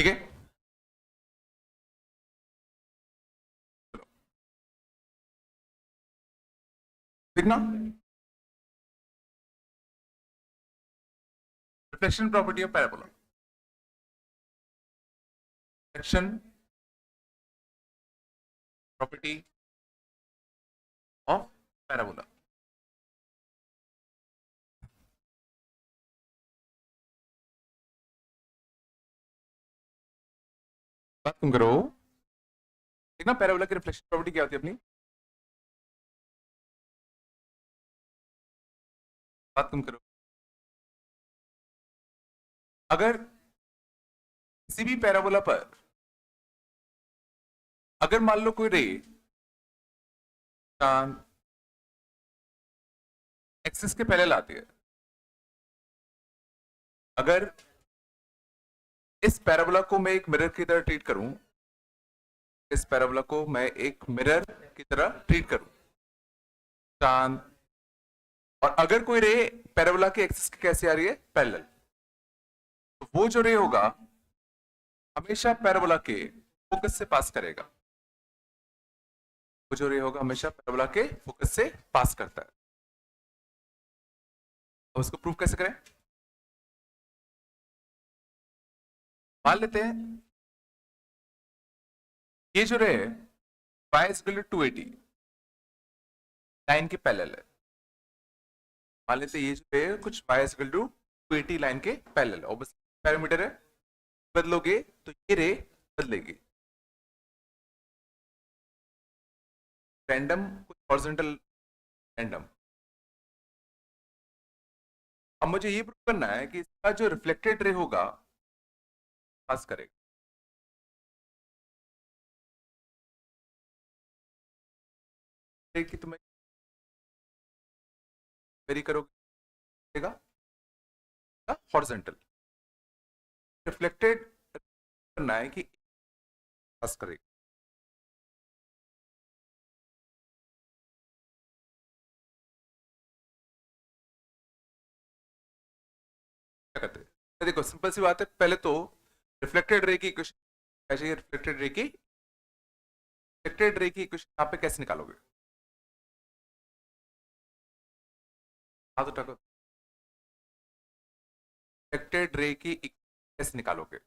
ठीक है, देखना reflection property of parabola. Reflection property of parabola. बात तुम करो, देखना पैराबोला की रिफ्लेक्शन प्रॉपर्टी क्या होती है अपनी। बात तुम करो, अगर किसी भी पैराबोला पर अगर मान लो कोई रे एक्सिस के पहले लाती है, अगर इस पैराबोला को मैं एक मिरर की तरह ट्रीट करूं, इस पैराबोला को मैं एक मिरर की तरह ट्रीट करूं चांद, और अगर कोई रे पैराबोला के एक्सिस के कैसे आ रही है, पैरेलल, तो वो जो रे होगा हमेशा पैराबोला के फोकस से पास करेगा। वो जो रे होगा हमेशा पैराबोला के फोकस से पास करता है। अब उसको प्रूव कैसे करें? मान लेते हैं ये जो रे है y is equal to 280 line के पैरेलल है। मान लेते हैं ये जो रे कुछ y is equal to 280 line के पैरेलल है, बस पैरामीटर है, बदलोगे तो ये रे बदलेगी। रैंडम कुछ हॉरिजॉन्टल रैंडम। अब मुझे ये प्रूव करना है कि इसका जो रिफ्लेक्टेड रे होगा पास करेगा। कि तुम्हें वेरी करोगे हॉरिजॉन्टल, रिफ्लेक्टेड करना है कि पास करेगा। क्या करते हैं, देखो सिंपल सी बात है, पहले तो रिफ्लेक्टेड रे की इक्वेशन ऐसे, रिफ्लेक्टेड रे की इक्वेशन यहाँ पे कैसे निकालोगे? हाँ तो टको रिफ्लेक्टेड रे की कैसे निकालोगे?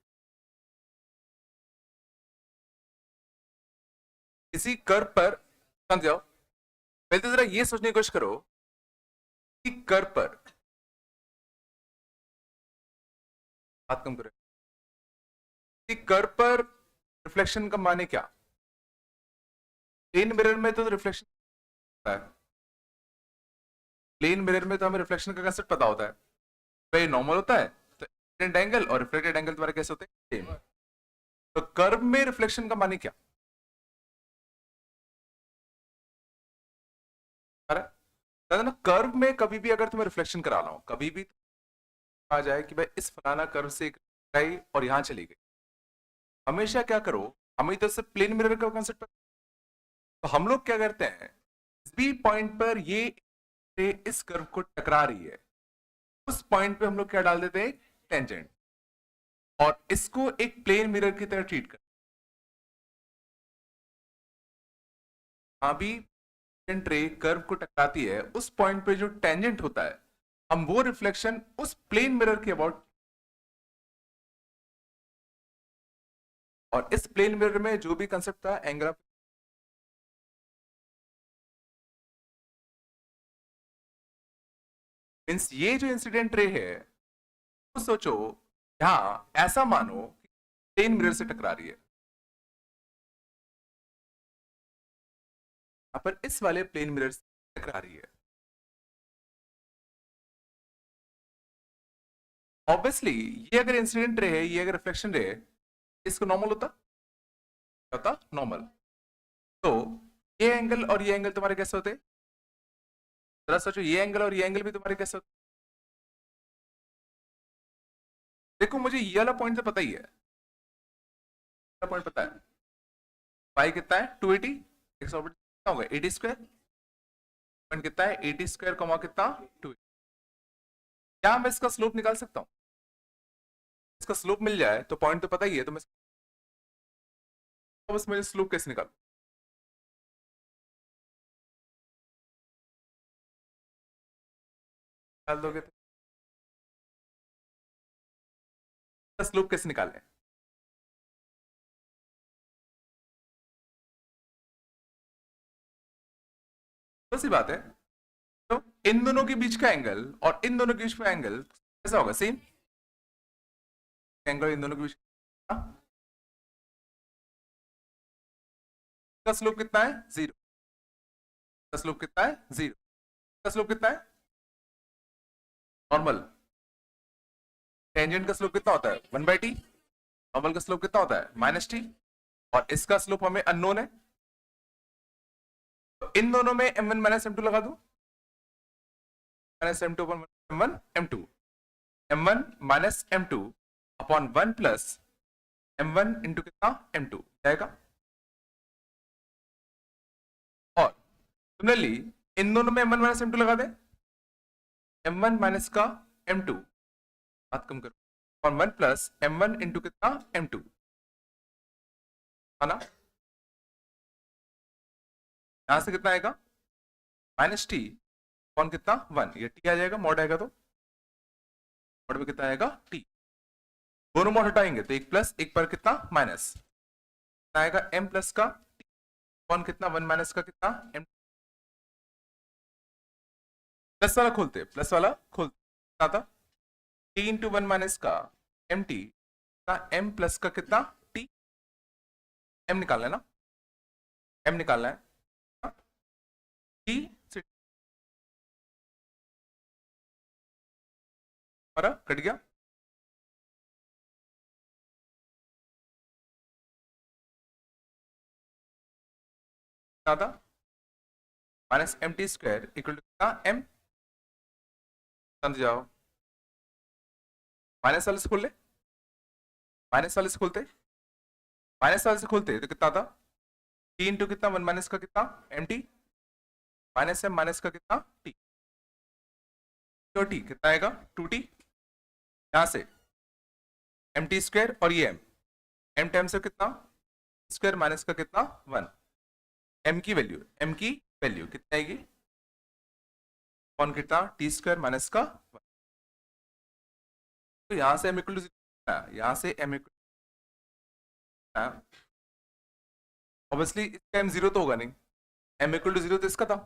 किसी कर्व पर समझ जाओ, पहले तो जरा ये सोचने की कोशिश करो कि कर्व पर बात कम करें कि कर्व पर रिफ्लेक्शन का माने क्या? प्लेन मिरर में तो रिफ्लेक्शन है, प्लेन मिरर में तो हमें रिफ्लेक्शन का कंसेप्ट पता होता है, भाई नॉर्मल होता है तो इंसिडेंट एंगल और रिफ्लेक्टेड एंगल तुम्हारे कैसे होते हैं, सेम। तो कर्व में रिफ्लेक्शन का माने क्या? अरे ना, कर्व में कभी भी अगर तुम्हें रिफ्लेक्शन करा रहा हूं, कभी भी आ जाए कि भाई इस फलाना कर्व से एक आई और यहां चली गई, हमेशा क्या करो, हमें तो सिर्फ प्लेन मिरर का कंसेप्ट, तो हम लोग क्या करते हैं, इस बी पॉइंट पर ये इस कर्व को टकरा रही है, उस पॉइंट पे हम लोग क्या डाल देते हैं, टेंजेंट, और इसको एक प्लेन मिरर की तरह ट्रीट कर। अभी रे कर्व को टकराती है, उस पॉइंट पे जो टेंजेंट होता है, हम वो रिफ्लेक्शन उस प्लेन मिरर के अबाउट, और इस प्लेन मिरर में जो भी कंसेप्ट था एंगल ऑफ, मींस ये जो इंसिडेंट रे है, तो सोचो यहां ऐसा मानो कि प्लेन मिरर से टकरा रही है, यहां पर इस वाले प्लेन मिरर से टकरा रही है। ऑब्वियसली ये अगर इंसिडेंट रे है, ये अगर रिफ्लेक्शन रे है, इसको नॉर्मल होता, क्या होता, नॉर्मल। तो ये एंगल और ये एंगल तुम्हारे कैसे होते, जरा सोचो, ये एंगल और ये एंगल भी तुम्हारे कैसे होते? देखो मुझे ये वाला पॉइंट तो पता ही है, पॉइंट पता है, पाई कितना है 280, 180 कितना होगा 80 स्क्वायर, पॉइंट कितना है 80 स्क्वायर कमा कितना 2, क्या मैं इसका स्लोप निकाल सकता हूं? इसका स्लोप मिल जाए तो पॉइंट तो पता ही है, तो मैं बस मेरे स्लोप कैसे निकालूं? निकाल दोगे तो स्लोप कैसे निकालना है? तो सी बात है। तो इन दोनों के बीच का एंगल और इन दोनों के बीच का एंगल कैसा होगा? सेम एंगल इन दोनों के बीच का स्लोप कितना है? जीरो। का स्लोप कितना है? जीरो। का स्लोप कितना है? नॉर्मल टेंजेंट का स्लोप कितना होता है? 1/t। नॉर्मल का स्लोप कितना होता है? -t। और इसका स्लोप हमें अननोन है, तो इन दोनों में m1 माइनस m2 लगा दो। Minus m2 upon m1 m2, m1 minus m2 upon 1 plus m1 into कितना? m2 जाएगा। और सिमिलरली इन दोनों में m1 माइनस m2 लगा दे। m1 माइनस का m2, बात कम करो, और 1 प्लस m1 इंटू कितना? m2 है ना। यहां से कितना आएगा? -t कौन कितना? 1। ये t आ जाएगा, मॉड आएगा तो मॉड में कितना आएगा? t। दोनों मॉड हटाएंगे तो एक प्लस एक पर कितना? माइनस आएगा। m प्लस का t कौन कितना? 1 माइनस का कितना? m। प्लस वाला खोलते, प्लस वाला खोलते, कितना था? t इंटू 1 माइनस का mt, m प्लस का कितना? t। m निकालना है ना, m निकालना है। t से हमारा कट गया। कितना था? -mt² इक्वल टू कितना? m। समझ जाओ, माइनस वाले से खोल ले, माइनस वाले से खोलते, माइनस वाले से खोलते तो कितना था? t इंटू कितना? 1 माइनस का कितना? mt माइनस m माइनस का कितना? t। तो t कितना आएगा? 2t। यहां से mt² और ये m टाइम से कितना? स्क्वायर माइनस का कितना? 1। m की वैल्यू कितना आएगी? कौन कितना? t² माइनस का 1। तो यहां से m इक्वल टू, यहां से m इक्वल, ऑब्वियसली इसका m जीरो तो होगा नहीं, m इक्वल टू जीरो तो इसका था।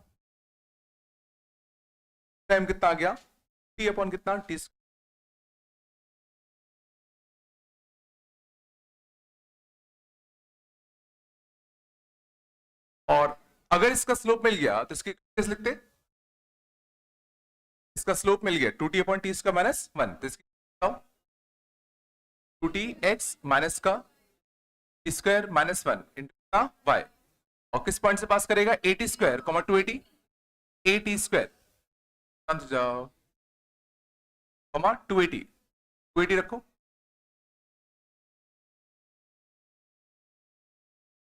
m कितना आ गया? t अपॉन कितना? t। और अगर इसका स्लोप मिल गया तो इसकी कैसे लिखते? इसका स्लोप मिल गया 2t अपॉन टी इसका माइनस 1, तो इसकी 2t x माइनस का स्क्वायर माइनस 1 इंटू y, और किस पॉइंट से पास करेगा? 80² 280, 80² समझ जाओ, 280, 280 रखो।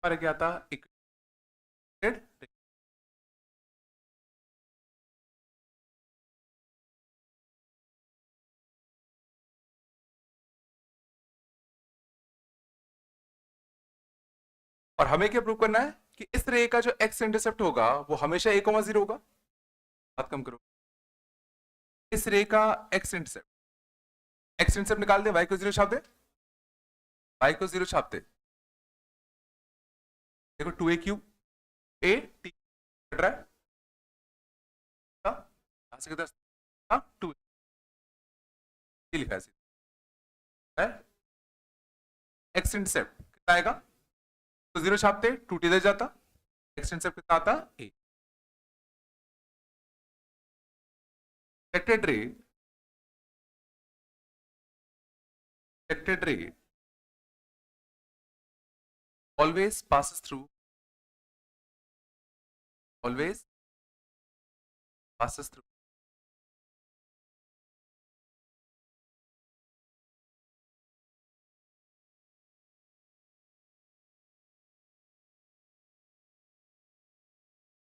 और क्या था? इक्वेटेड। और हमें क्या प्रूव करना है? कि इस रे का जो एक्स इंटरसेप्ट होगा वो हमेशा a, 0 होगा। बात कम करो, इस रे का एक्स इंटरसेप्ट निकाल दे, y को 0 छाप दे, y को 0 छाप दे। देखो 2a³ a t कट रहा है, यहां से किधर? हाँ 2 लिखा है। एक्स इंटरसेप्ट कितना आएगा? तो 0 छापते, 2t इधर जाता, एक्स इंटरसेप्ट कितना आता? a। Reflected ray, reflected ray always passes through, always passes through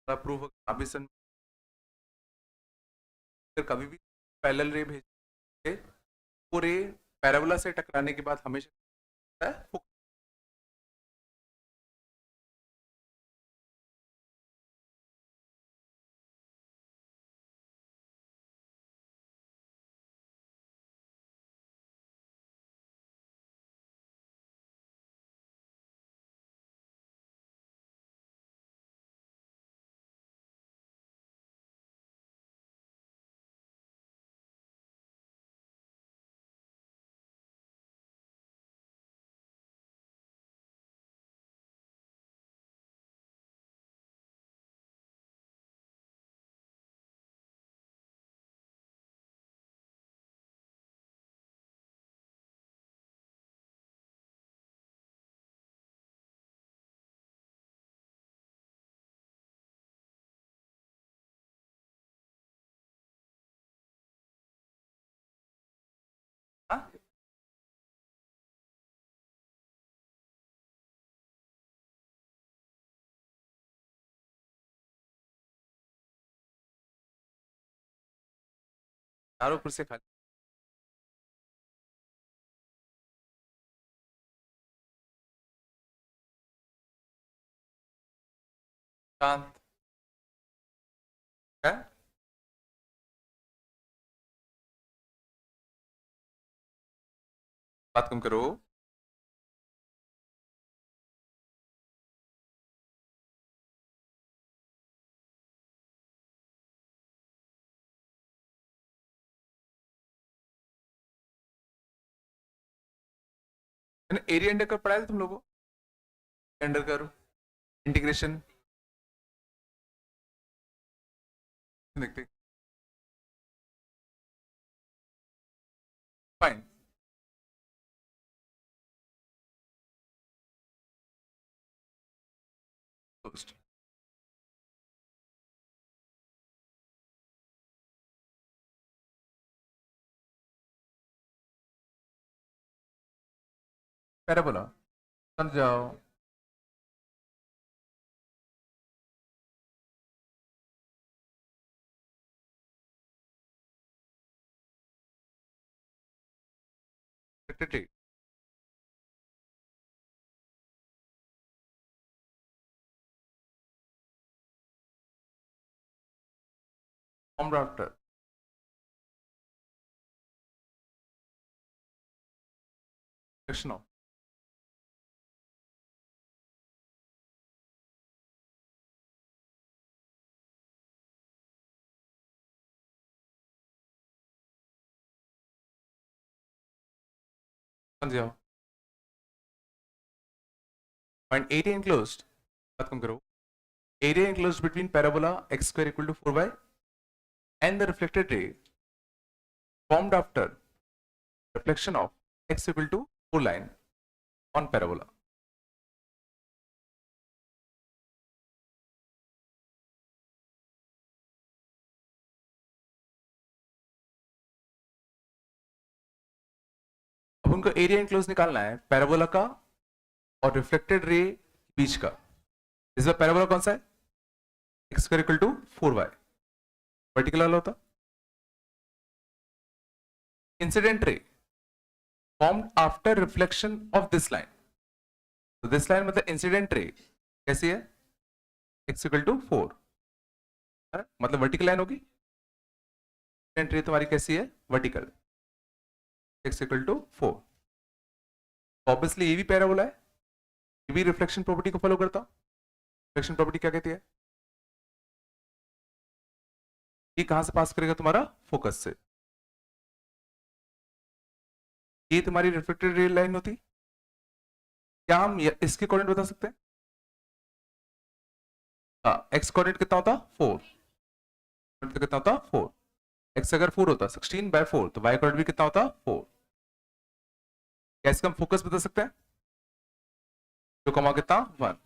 proof. अभी सन कभी भी पैरेलल रे भेजते, वो रे पैराबोला से टकराने के बाद हमेशा होता है focus। हाँ? चारों कुर्सी खाली। शांत है। बात कम करो। मैंने एरिया अंडर कर पढ़ाया था तुम लोगों को, अंडर करो इंटीग्रेशन देखते। फाइन। पैराबोला समझ जाओ। ठीक। फॉर्म ड्राफ्टर सेक्शन ऑफ समझ जाओ। पॉइंट एरिया enclosed, बात कम करो। area enclosed between parabola x square equal to 4y and the reflected ray formed after reflection of x equal to 4 line on parabola। अब उनको एरिया enclosed निकालना है parabola का और रिफ्लेक्टेड रे बीच का। इस बार पैराबोला कौन सा है? x square equal to 4y, vertical वाला होता। Incident ray formed after reflection of this line, तो दिस लाइन मतलब इंसिडेंट रे कैसी है? x इक्वल टू 4, मतलब वर्टिकल लाइन होगी। इंसिडेंट रे तुम्हारी कैसी है? Vertical, x equal to 4। Obviously ये भी पैराबोला है, ये भी रिफ्लेक्शन प्रॉपर्टी को फॉलो करता। रिफ्लेक्शन प्रॉपर्टी क्या कहती है? ये कहां से पास करेगा? तुम्हारा फोकस से। ये तुम्हारी रिफ्लेक्टेड रे लाइन होती। क्या हम इसके कोऑर्डिनेट बता सकते हैं? हाँ, एक्स कोऑर्डिनेट कितना होता? 4। कितना होता? 4। एक्स अगर 4 होता 16/4, तो वाई कोऑर्डिनेट भी कितना होता? 4। क्या इसका हम फोकस बता सकते हैं? तो कमा कितना? 1,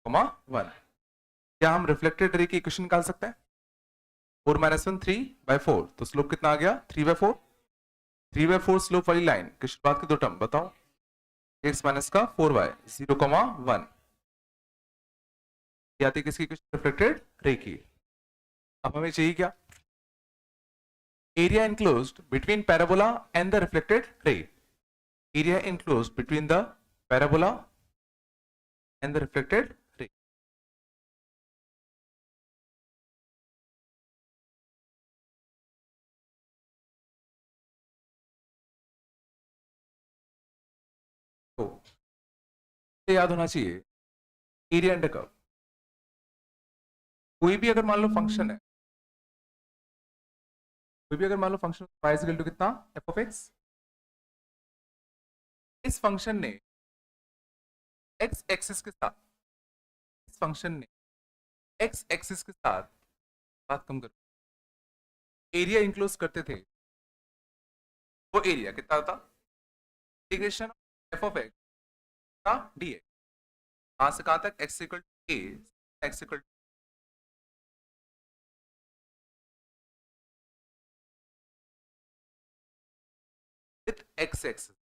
1। क्या हम रिफ्लेक्टेड रे की इक्वेशन निकाल सकते हैं? 4 - 1 3/4, तो स्लोप कितना आ गया? 3/4। 3/4 स्लोप वाली लाइन की शुरुआत के दो टर्म बताओ। x माइनस का 4y 0,1 आती किसकी? रिफ्लेक्टेड रे की। अब हमें चाहिए क्या? area enclosed between parabola and the reflected ray. Area enclosed between the parabola and the reflected ray. तो ये याद होना चाहिए, एरिया अंडर कर्व कोई भी अगर मान लो फंक्शन है, कोई भी अगर मान लो फंक्शन y इक्वल टू कितना f ऑफ x, इस फंक्शन ने x एक्सिस के साथ, इस फंक्शन ने x एक्सिस के साथ, बात कम करो, एरिया इंक्लोज करते थे, वो एरिया कितना था, इंटीग्रेशन f ऑफ x का dx, कहां से कहां तक, x equal to a, x equal with x axis,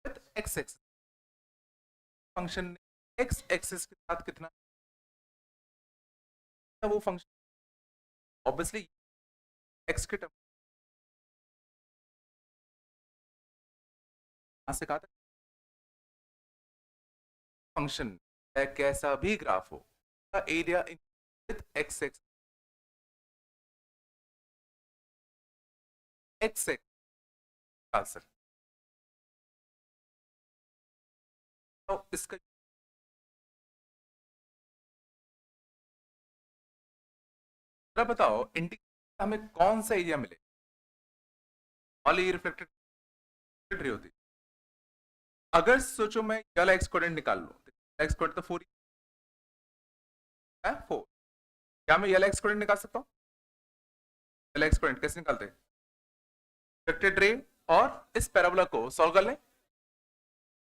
with x axis, function ने x एक्सिस के साथ कितना, वो फंक्शन ऑब्वियसली x के टर्म, कहां से कहां तक, फंक्शन कैसा भी ग्राफ हो, area with x axis, x axis आ सकता, तो इसका जरा बताओ इंटीग्रेशन हमें कौन सा एरिया मिले, ऑल ये रिफ्लेक्टेड रे होती, अगर सोचो मैं ये वाला एक्स कोऑर्डिनेट निकाल लूं, एक्स कोऑर्डिनेट तो 4 है, 4, क्या मैं ये वाला एक्स कोऑर्डिनेट निकाल सकता हूं, ये वाला एक्स कोऑर्डिनेट कैसे निकालते हैं, रिफ्लेक्टेड रे और इस पैराबोला को सॉल्व कर लें,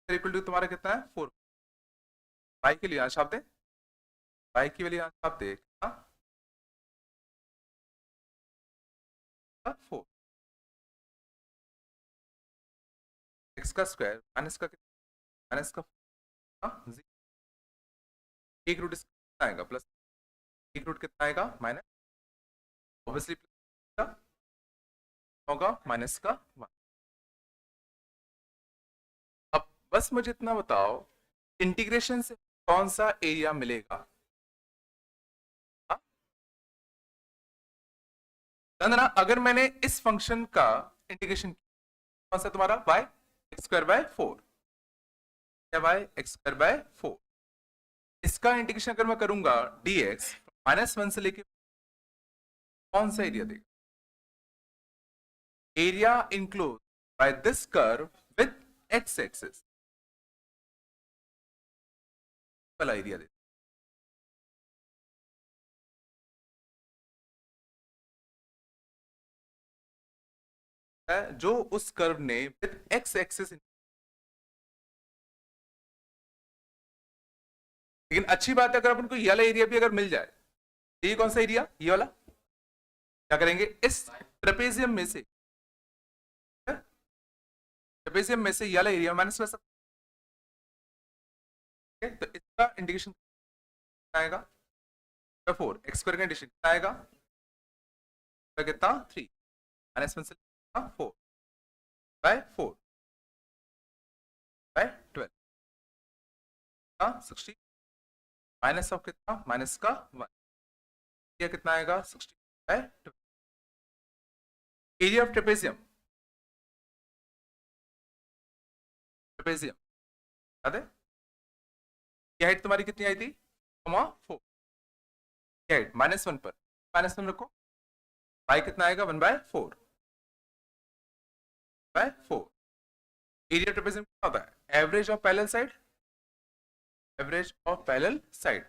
इक्वल टू तुम्हारा कितना है 4, y के लिए यहां छाप दे, y की वैल्यू यहां छाप दे कितना 4, x का स्क्वायर माइनस का कितना, माइनस का एक रूट कितना आएगा प्लस, एक रूट कितना आएगा माइनस, ऑब्वियसली होगा माइनस का 1। अब बस मुझे इतना बताओ इंटीग्रेशन से कौन सा एरिया मिलेगा, ना अगर मैंने इस फंक्शन का इंटीग्रेशन कौन सा तुम्हारा y एक्स स्क्वायर बाय 4 या y एक्स स्क्वायर बाय 4, इसका इंटीग्रेशन अगर मैं करूंगा dx -1 से लेके कौन सा एरिया देगा, area enclose by this curve with x axis वाला एरिया देगा, जो उस कर्व ने विद x एक्सिस, लेकिन अच्छी बात है अगर अपन को ये वाला एरिया भी अगर मिल जाए, ये कौन सा एरिया, ये वाला, क्या करेंगे इस ट्रेपेजियम में से, ट्रेपेजियम में से ये वाला एरिया माइनस कर सकते हैं, तो इसका इंडिकेशन आएगा 4, एक्स स्क्वायर का इंडिकेशन कितना आएगा, कितना 3 -1 से 4 बाय 4 बाय 12 60 माइनस ऑफ कितना, माइनस का 1, ये कितना आएगा 60 by 12, area of trapezium, trapezium याद है, ये हाइट तुम्हारी कितनी आई थी 4, ये हाइट -1 पर -1 रखो, y कितना आएगा 1 बाय 4 बाय 4, एरिया ट्रेपेजियम कितना होता है, average of parallel side, average of parallel side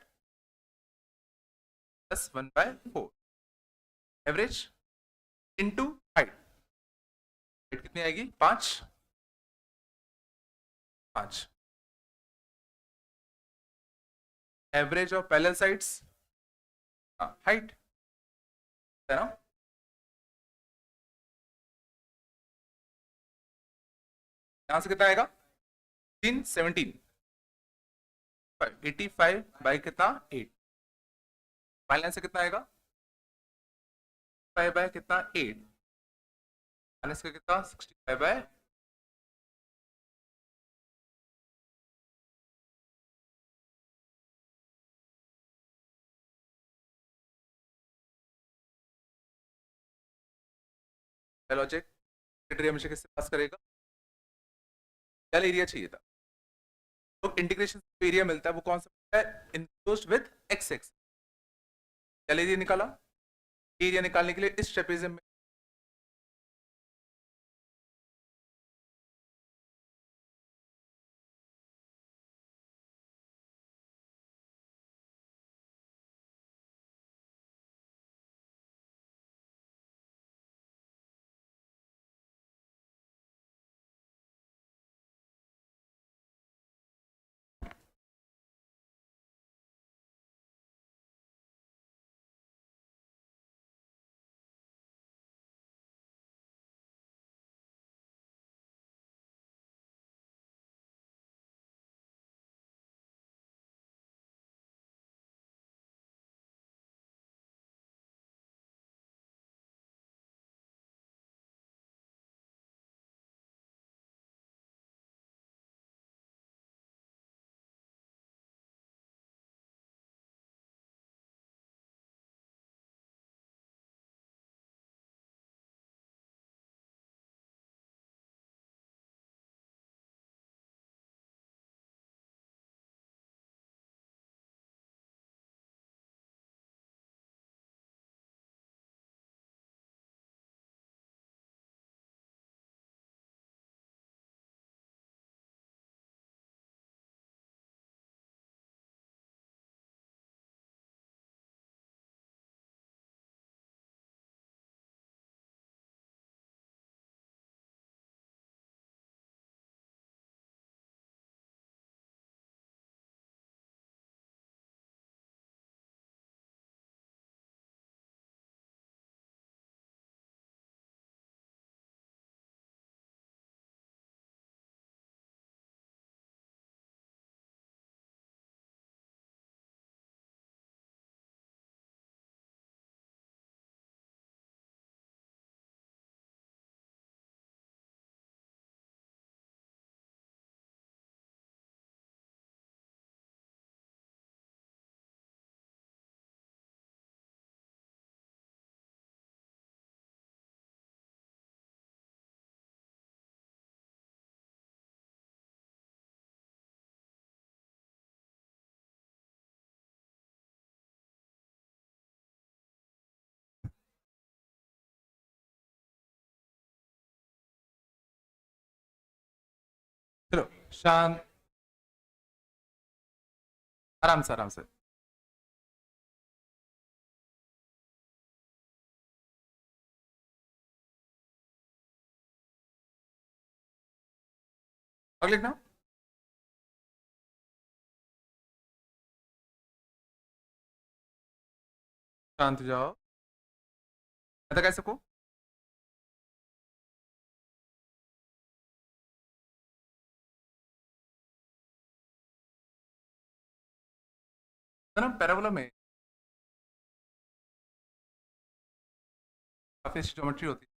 plus 1 by 4, average into height, height कितनी आएगी 5 5, average of parallel sides height है ना, यहां से कितना आएगा 17 85 बाई कितना 8, फाइनल आंसर कितना आएगा 65 बाय कितना 8 माइनस का कितना 65 बाय लॉजिक हमेशा किससे पास करेगा चल एरिया चाहिए था तो इंटीग्रेशन एरिया मिलता है वो कौन सा मिलता है इनक्लोज्ड विद एक्स एक्स चल एरिया निकाला एरिया निकालने के लिए इस ट्रेपेजियम में चलो शांत आराम से आराम से आगे लिखना शांत हो जाओ ऐसा कैसे को तो ना पैराबोला में काफी अच्छी ज्योमेट्री होती है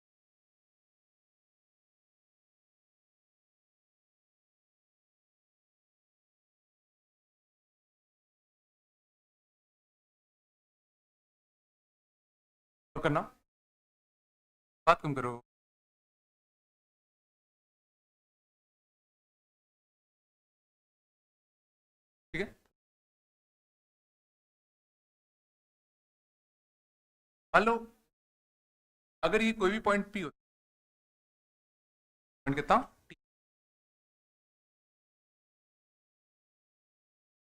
तो करना बात कम करो ठीक है मान लो अगर ये कोई भी पॉइंट पी होता पॉइंट कितना P,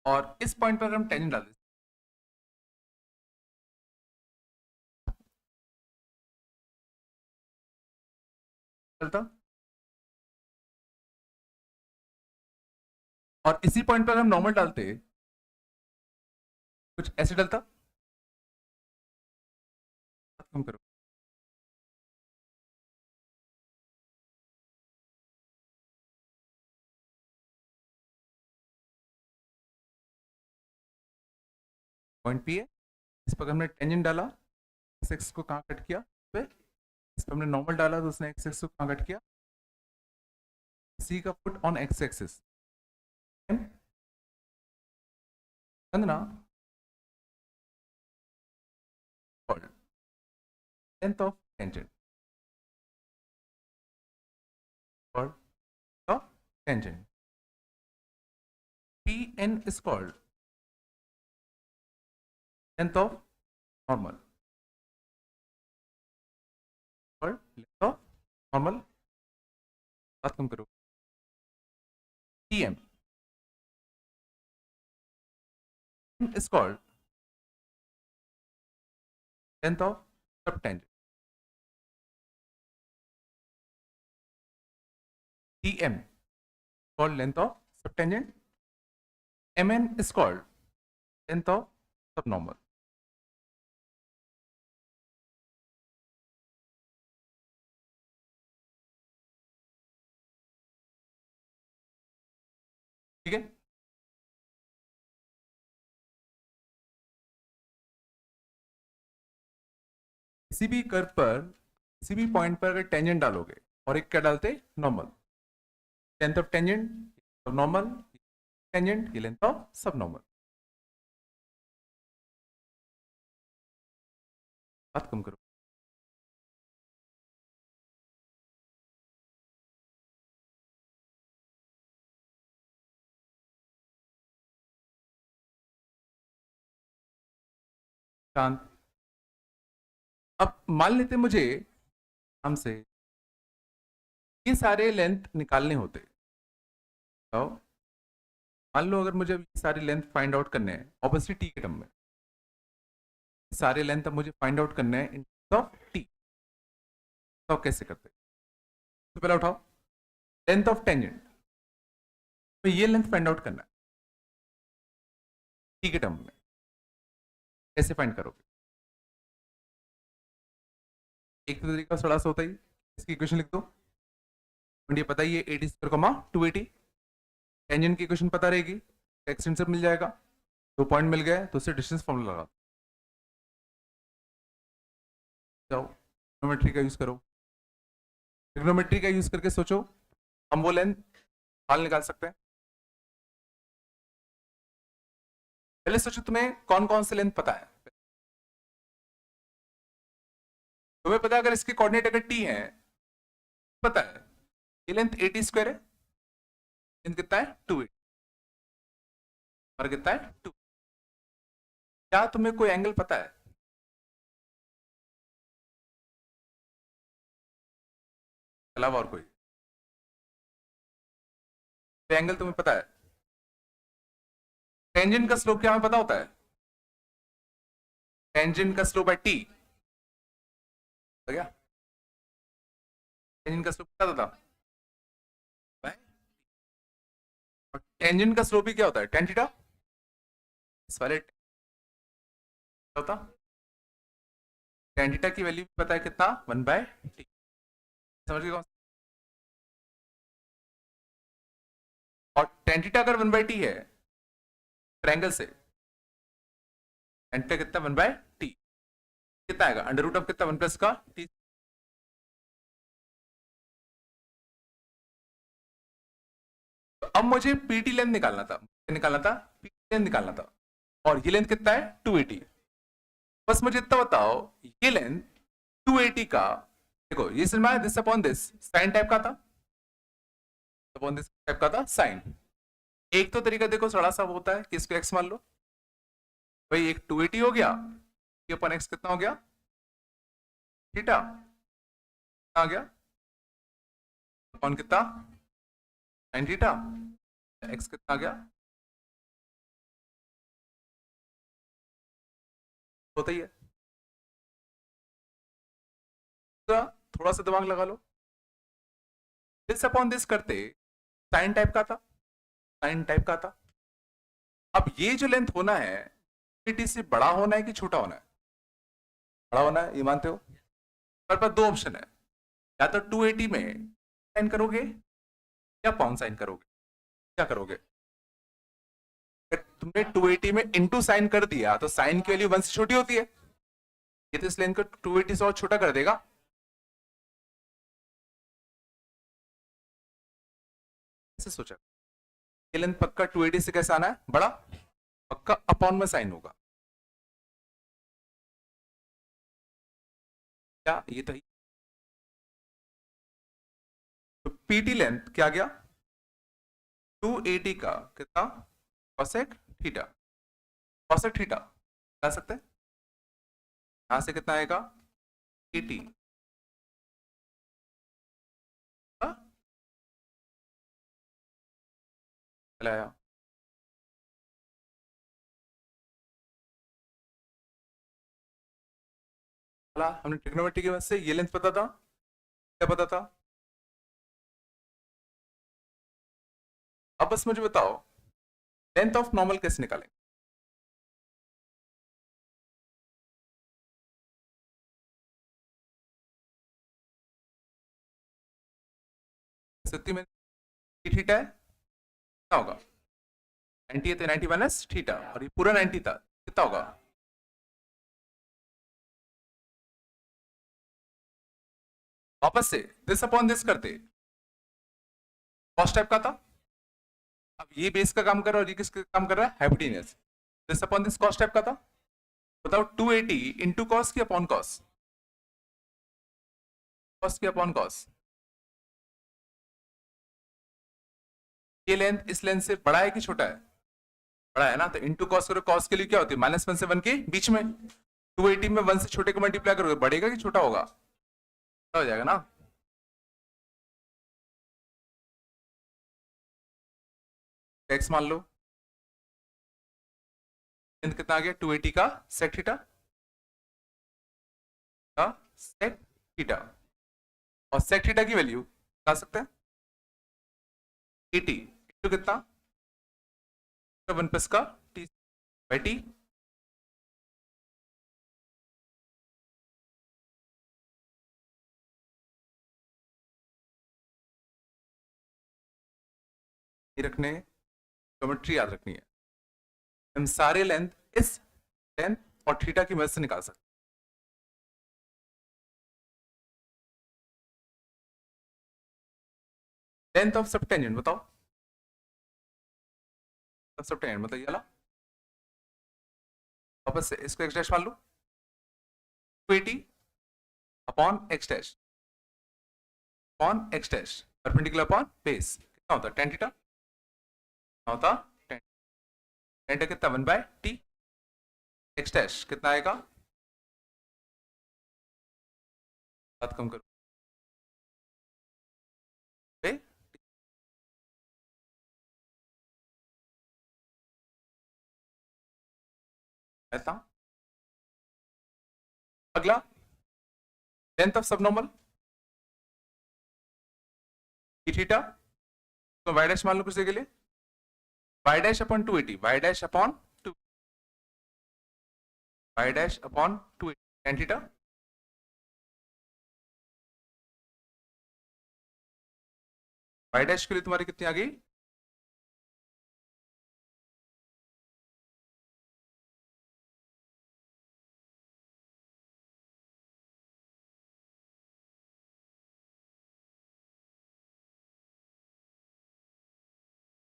और इस पॉइंट पर अगर हम टेंजेंट डाल दें चलता और इसी पॉइंट पर अगर हम नॉर्मल डालते कुछ ऐसे डलता बात कम करो पॉइंट पी है इस पर हमने टेंजेंट डाला एक्स को कहाँ कट किया पे इस पे हमने नॉर्मल डाला तो उसने एक्स एक्सिस को कहाँ कट किया, सी का फुट ऑन एक्स एक्सिस, ना लेंथ ऑफ टेंजेंट और tangent Pn is called length of normal और length of normal, बात कम करो, Pm is called length of subtangent, Tm called length of subtangent, Mn is called length of subnormal. ठीक है, किसी भी कर्व पर किसी भी पॉइंट पर अगर टेंजेंट डालोगे और एक क्या डालते, normal, length of tangent normal, tangent ये लेंथ ऑफ सब नॉर्मल, बात कम करो, शांत। अब मान लेते मुझे हमसे ये सारे लेंथ निकालने होते, तो मान लो अगर मुझे ये सारे लेंथ फाइंड आउट करने हैं ऑब्वियसली टी के टर्म में, सारे लेंथ अब मुझे फाइंड आउट करने हैं इन टर्म्स ऑफ टी, तो कैसे करते, तो पहले उठाओ लेंथ ऑफ टेंजेंट, तो ये लेंथ फाइंड आउट करना है टी के टर्म में, कैसे फाइंड करोगे, एक तो तरीका थोड़ा सा होता है, इसकी इक्वेशन लिख दो, ये पता ही है 80 स्क्वायर कॉमा 280, टेंजेंट की इक्वेशन पता रहेगी, एक्सटेंसर मिल जाएगा, 2 पॉइंट मिल गए तो उससे डिस्टेंस फॉर्मूला लगा जाओ, ट्रिग्नोमेट्री का यूज करो, ट्रिग्नोमेट्री का यूज करके सोचो हम वो लेंथ हाल निकाल सकते हैं, पहले सोचो तुम्हें कौन कौन से लेंथ पता है, तुम्हें पता है अगर इसके कोऑर्डिनेट अगर टी है, पता है ये लेंथ 80 स्क्वायर है, लेंथ कितना है 280 और कितना है 2, क्या तुम्हें कोई एंगल पता है, अलावा और कोई एंगल तुम्हें पता है, टेंजेंट का स्लोप क्या हमें पता होता है, टेंजेंट का स्लोप है टी, क्या टेंजेंट का स्लोप क्या होता है, और टेंजेंट का स्लोप ही क्या होता है tan थीटा, इस वाले होता tan थीटा की वैल्यू पता है कितना 1/t, समझ गए, और tan थीटा अगर 1/t है ट्रायंगल से, tan थीटा कितना 1/t कितना आएगा, अंडर रूट ऑफ कितना 1 प्लस का t, तो अब मुझे पीटी लेंथ निकालना था, पीटी लेंथ निकालना था, और ये लेंथ कितना है 280, बस मुझे इतना बताओ ये लेंथ 280 का, देखो ये समझ this upon this sine type का था, अपॉन दिस टाइप का था साइन, एक तो तरीका देखो थोड़ा सा होता है कि इसको x मान लो, भाई एक 280 हो गया, ये अपॉन x कितना हो गया थीटा, आ गया अपॉन कितना sin थीटा, x कितना आ गया, होता ही है, थोड़ा सा दिमाग लगा लो, दिस अपॉन दिस करते साइन टाइप का था, साइन टाइप का था, अब ये जो लेंथ होना है टी से बड़ा होना है कि छोटा होना है, बड़ा होना है, ये मानते हो, पर पास दो ऑप्शन है, या तो 280 में साइन करोगे या पाउंड साइन करोगे, क्या करोगे, तुमने 280 में इंटू साइन कर दिया तो साइन की वैल्यू 1 से छोटी होती है, ये तो इस लेंथ को 280 से और छोटा कर देगा। ऐसे सोचा, ये लेंथ पक्का 280 से कैसे आना है, बड़ा, पक्का अपॉन में साइन होगा। क्या ये तो पीटी लेंथ क्या गया, 280 का कितना, कोसेक थीटा। कोसेक थीटा ला सकते हैं, यहां से कितना आएगा 80, चलाया। हमने ट्रिग्नोमेट्री की वजह से ये लेंथ पता था, क्या पता था। अब बस मुझे बताओ लेंथ ऑफ नॉर्मल कैसे निकालेंगे। में थीटा है, कितना होगा 90 है, 90 माइनस थीटा, और ये पूरा 90 था, कितना होगा, वापस से दिस अपॉन दिस करते, कॉस टाइप का था। अब ये बेस का काम कर रहा है और ये किसका काम कर रहा है, hypotenuse. This upon this cos type का था। बताओ 280 इंटू कॉस की अपॉन कॉस, कॉस की अपॉन कॉस। ये लेंथ इस लेंथ से बड़ा है कि छोटा है, बड़ा है ना, तो इंटू कॉस करो, कॉस के लिए क्या होती है -1 से 1 के बीच में, 280 में 1 से छोटे को मल्टीप्लाई करोगे, बढ़ेगा कि छोटा होगा, हो जाएगा ना। एक्स मान लो, लेंथ कितना आ गया 280 का सेक थीटा, सेक थीटा, और सेक थीटा की वैल्यू बता सकते हैं 80 इंटू कितना 1 प्लस का टी बाई टी, रखने, ज्योमेट्री याद रखनी है, हम सारे लेंथ इस लेंथ और थीटा की मदद से निकाल सकते। लेंथ ऑफ सबटेंजेंट बताओ, सबटेंजेंट मतलब ये वाला, वापस से इसको एक्स डैश मान लो, 280 upon x dash, upon x dash perpendicular upon base, कितना होता है tan थीटा, होता tan थीटा कितना 1 बाय टी, एक्स डैश कितना आएगा, बात कम करो पे, ऐसा। अगला लेंथ ऑफ सबनॉर्मल थीटा, तो वाई डैश मान लो किसी के लिए, y dash upon 280, y dash upon 2, y dash upon 280 tan theta, y dash के लिए तुम्हारी कितनी आ गई,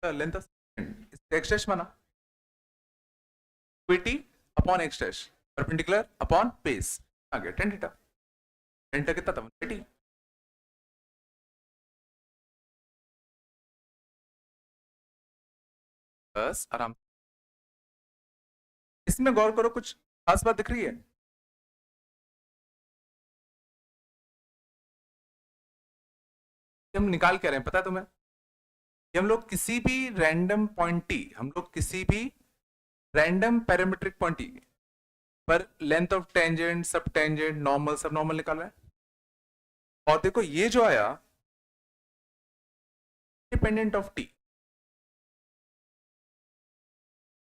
लेंथ ऑफ एक्स डैश माना 280 upon x dash perpendicular upon base, आ गया tan थीटा, tan थीटा कितना था 180, बस आराम। इसमें गौर करो, कुछ खास बात दिख रही है, हम निकाल क्या रहे हैं पता है तुम्हें, हम लोग किसी भी रैंडम पॉइंट टी, हम लोग किसी भी रैंडम पैरामीट्रिक पॉइंट टी पर लेंथ ऑफ टेंजेंट, सब टेंजेंट, नॉर्मल, सब नॉर्मल निकाल रहे हैं। और देखो ये जो आया dependent of T,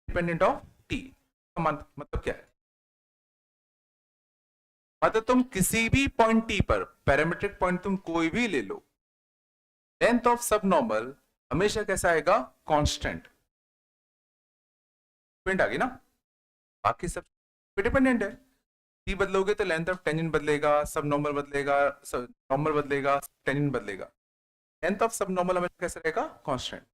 dependent of T मतलब क्या है, मतलब तुम किसी भी पॉइंट टी पर, पैरामीट्रिक पॉइंट तुम कोई भी ले लो, लेंथ ऑफ सब नॉर्मल हमेशा कैसा आएगा, कांस्टेंट आ गई ना, बाकी सब डिपेंडेंट है। टी बदलोगे तो लेंथ ऑफ टेंजेंट बदलेगा, सब नॉर्मल बदलेगा, नॉर्मल बदलेगा, टेंजेंट बदलेगा। लेंथ ऑफ सब नॉर्मल हमेशा कैसे रहेगा? कांस्टेंट।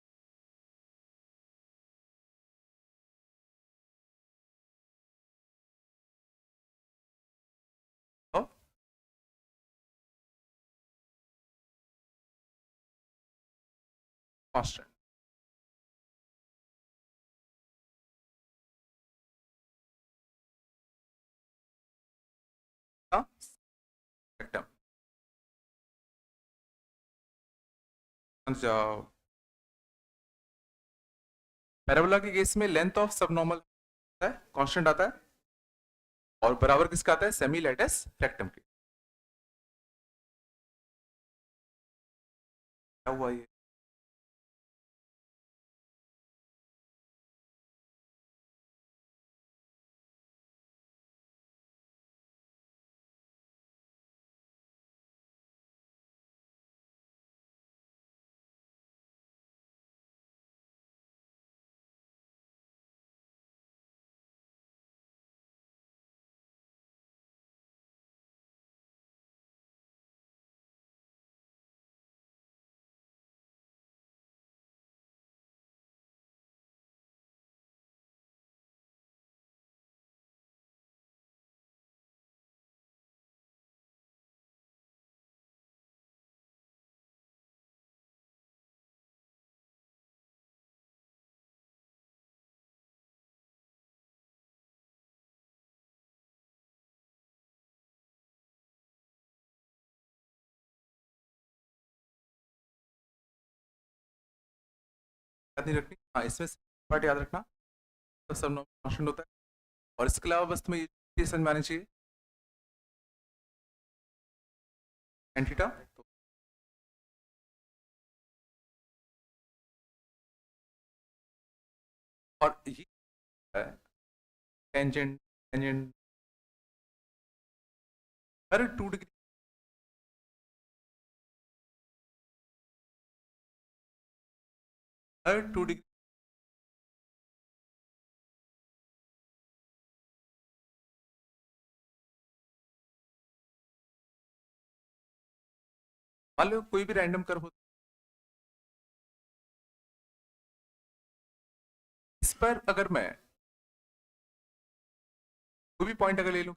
कांस्टेंट। हाँ, रेक्टम। जाओ। पैराबोला के केस में लेंथ ऑफ सब नॉर्मल आता है, कांस्टेंट आता है, और बराबर किसका आता है? सेमी लैटिस रेक्टम के। क्या हुआ ये? याद नहीं रखनी, हाँ इसमें पार्ट याद रखना, तो सब नॉर्मल कांस्टेंट होता है। और इसके अलावा बस तुम्हें ये समझ में आनी चाहिए, tan थीटा तो और ये है टेंजेंट। टेंजेंट हर 2 डिग्री, हर 2 डिग्री। मान लो कोई भी रैंडम कर्व होता है, इस पर अगर मैं कोई भी पॉइंट अगर ले लूं,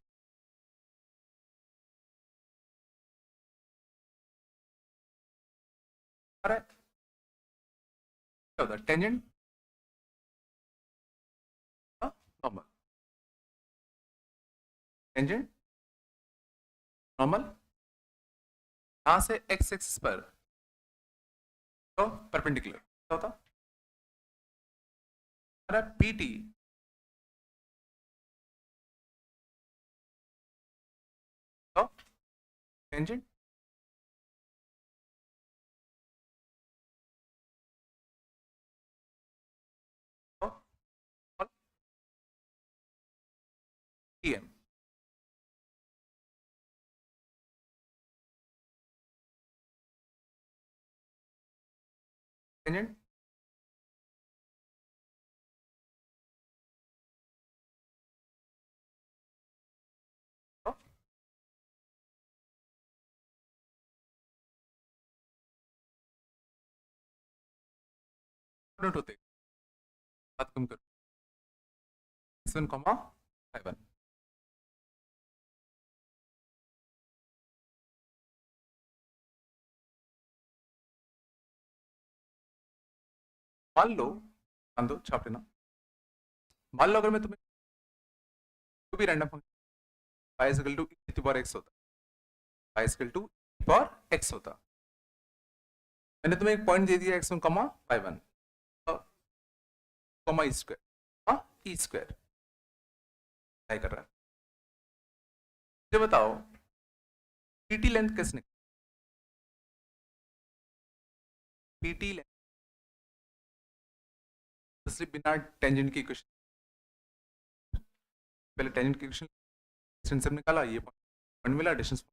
क्या होता है? टेंजेंट नॉर्मल, टेंजेंट नॉर्मल, यहां से एक्स एक्सिस पर तो परपेंडिकुलर क्या होता? हमारा पीटी तो टेंजेंट। तो टीएम टेंजेंट। तो नोट होते, बात कम करो, 7,5। मान दो छाप लेना, मान लो अगर मैं तुम्हें कोई भी random function y is equal to e to power x होता, y is equal to e power x होता, मैंने तुम्हें एक पॉइंट दे दिया x1 कमा y1 कमा ई स्क्वायर, हाँ ई स्क्वायर क्या कर रहा है? मुझे बताओ पीटी लेंथ कैसे निकल, पीटी लेंथ सिर्फ बिना टेंजेंट की इक्वेशन, पहले टेंजेंट की इक्वेशन डिस्टेंस निकाला, ये पॉइंट मिला, डिस्टेंस के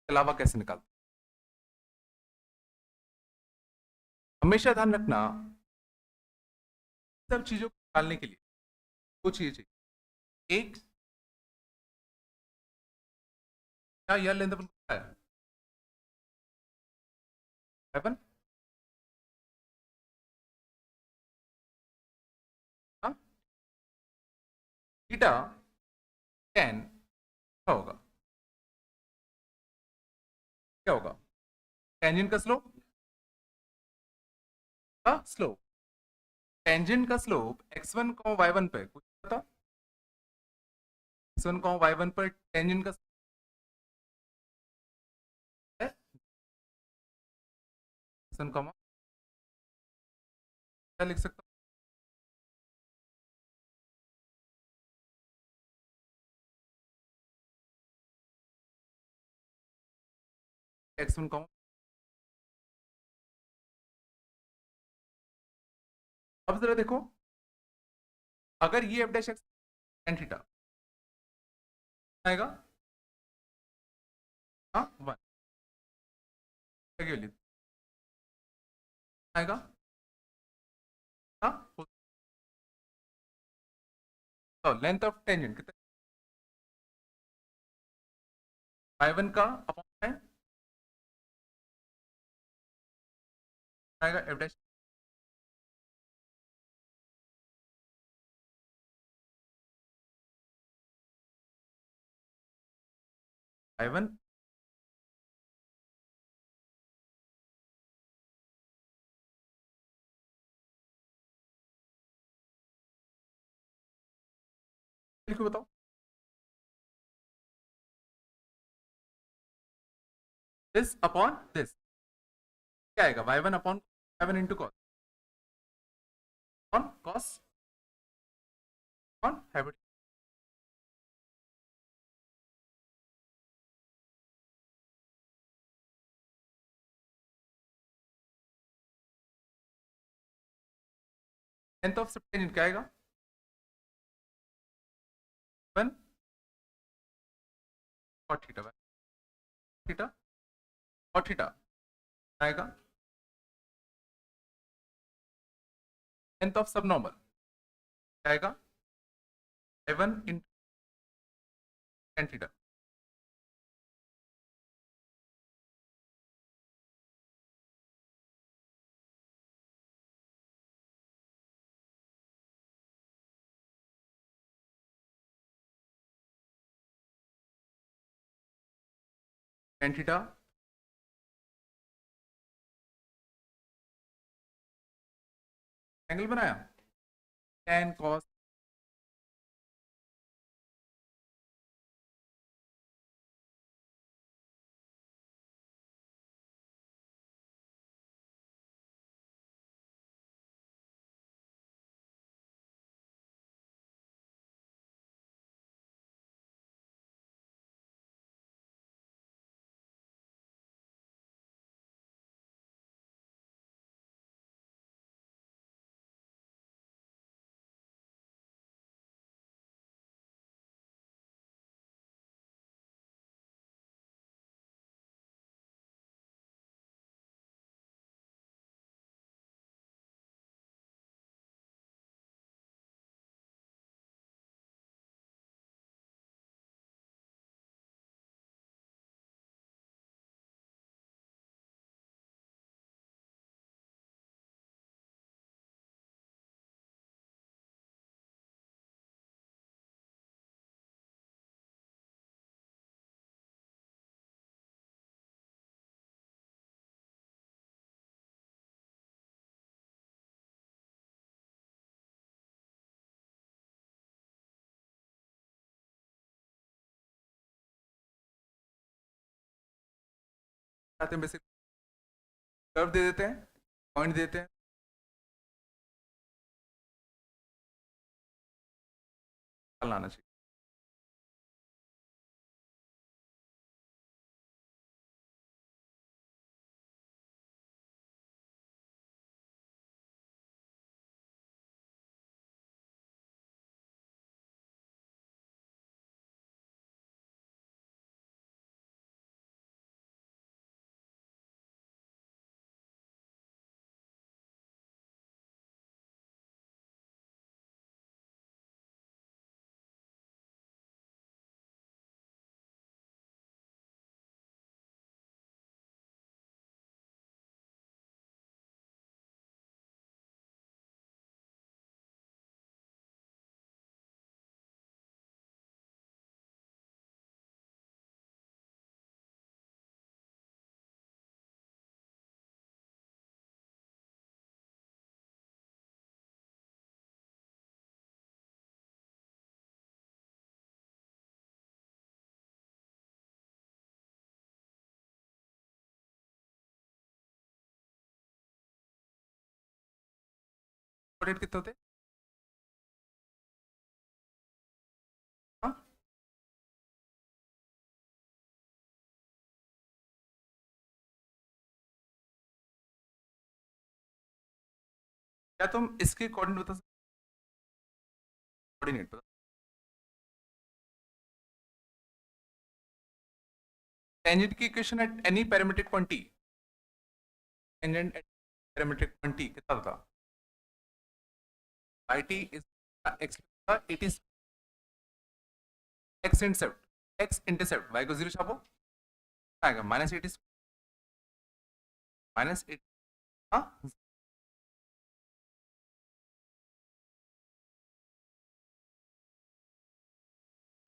अलावा कैसे निकाल? हमेशा ध्यान रखना सब चीजों को निकालने के लिए दो चीजें चाहिए, एक क्या यह लेंथ अपन को है 7, हाँ थीटा 10 क्या होगा, क्या होगा टेंजेंट का स्लोप, हाँ स्लोप, टेंजेंट का स्लोप x1 y1 पे कुछ पता, x1 y1 पर टेंजेंट का है x1 क्या लिख सकता हूँ x1 अब जरा देखो, अगर ये F dash x tan theta आएगा, हाँ 1 आएगा, हाँ तो लेंथ ऑफ टेंजेंट कितना y1 का अपॉन है आएगा एफ डैश y1 लिखो बताओ, दिस अपॉन दिस क्या आएगा y1 upon y1 into cos upon cos upon habit length of tangent क्या आएगा 1 cot theta theta cot theta आएगा लेंथ ऑफ सब नॉर्मल क्या आएगा y1 into tan theta tan theta angle बनाया टेन कॉस आते हैं बेसिक कर्व दे देते हैं पॉइंट देते हैं लाना चाहिए कोऑर्डिनेट कितने होते हैं? हाँ, क्या तुम इसके कोऑर्डिनेट बता सकते? कोऑर्डिनेट बता। टेंजेंट की equation at any parametric point t, tangent at parametric point t कितना था? I t is x, it is x intercept, x intercept y को जीरो छापो, आएगा माइनस एटी, माइनस एट। हाँ,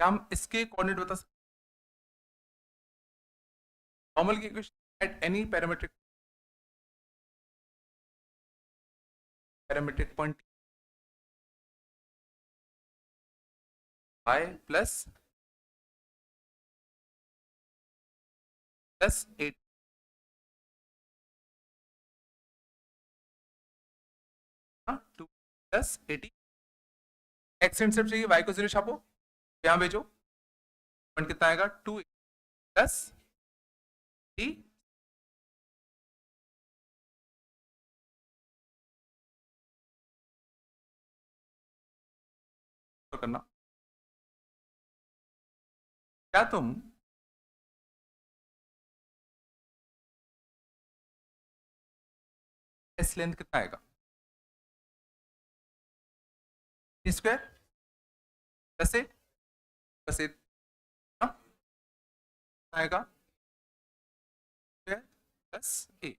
क्या हम इसके कोऑर्डिनेट बता सकते? नॉर्मल की equation at any parametric point y plus plus at, two plus at, x intercept चाहिए, y को जीरो छापो, यहाँ भेजो, पॉइंट कितना आएगा? टू प्लस टी करना। क्या तुम एस लेंथ कितना आएगा? T square plus at plus at आएगा प्लस एट।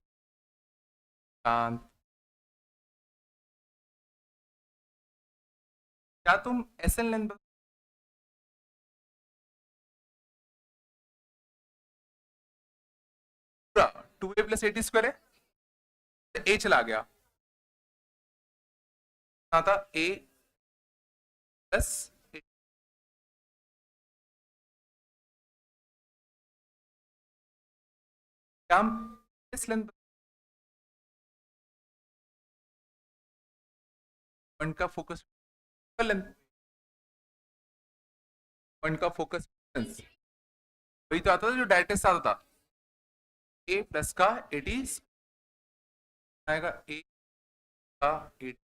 क्या तुम एस एन लेंथ पूरा two a plus at square है, ए चला गया, था ए प्लस, क्या हम इस लेंथ पॉइंट का फोकस लेंथ, पॉइंट का फोकस वही तो आता था जो डायरेक्ट आता था, ए प्लस का एटी आएगा, ए का एटी।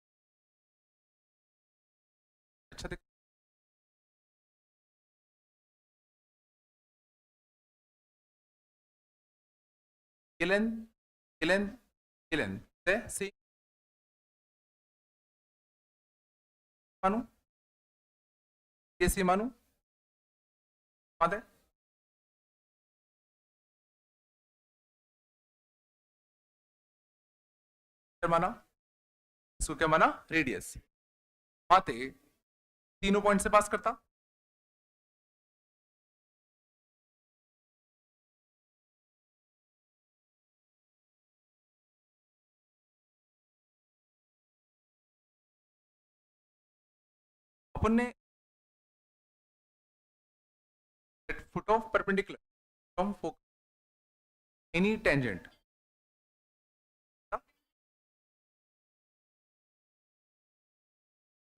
अच्छा देख, ये लेंथ, ये लेंथ, ये लेंथ से सी मानू, ये सी मानू, बात है। क्या माना इसको? क्या माना? रेडियस। माते तीनों पॉइंट से पास करता, अपन ने foot of perpendicular from focus any tangent,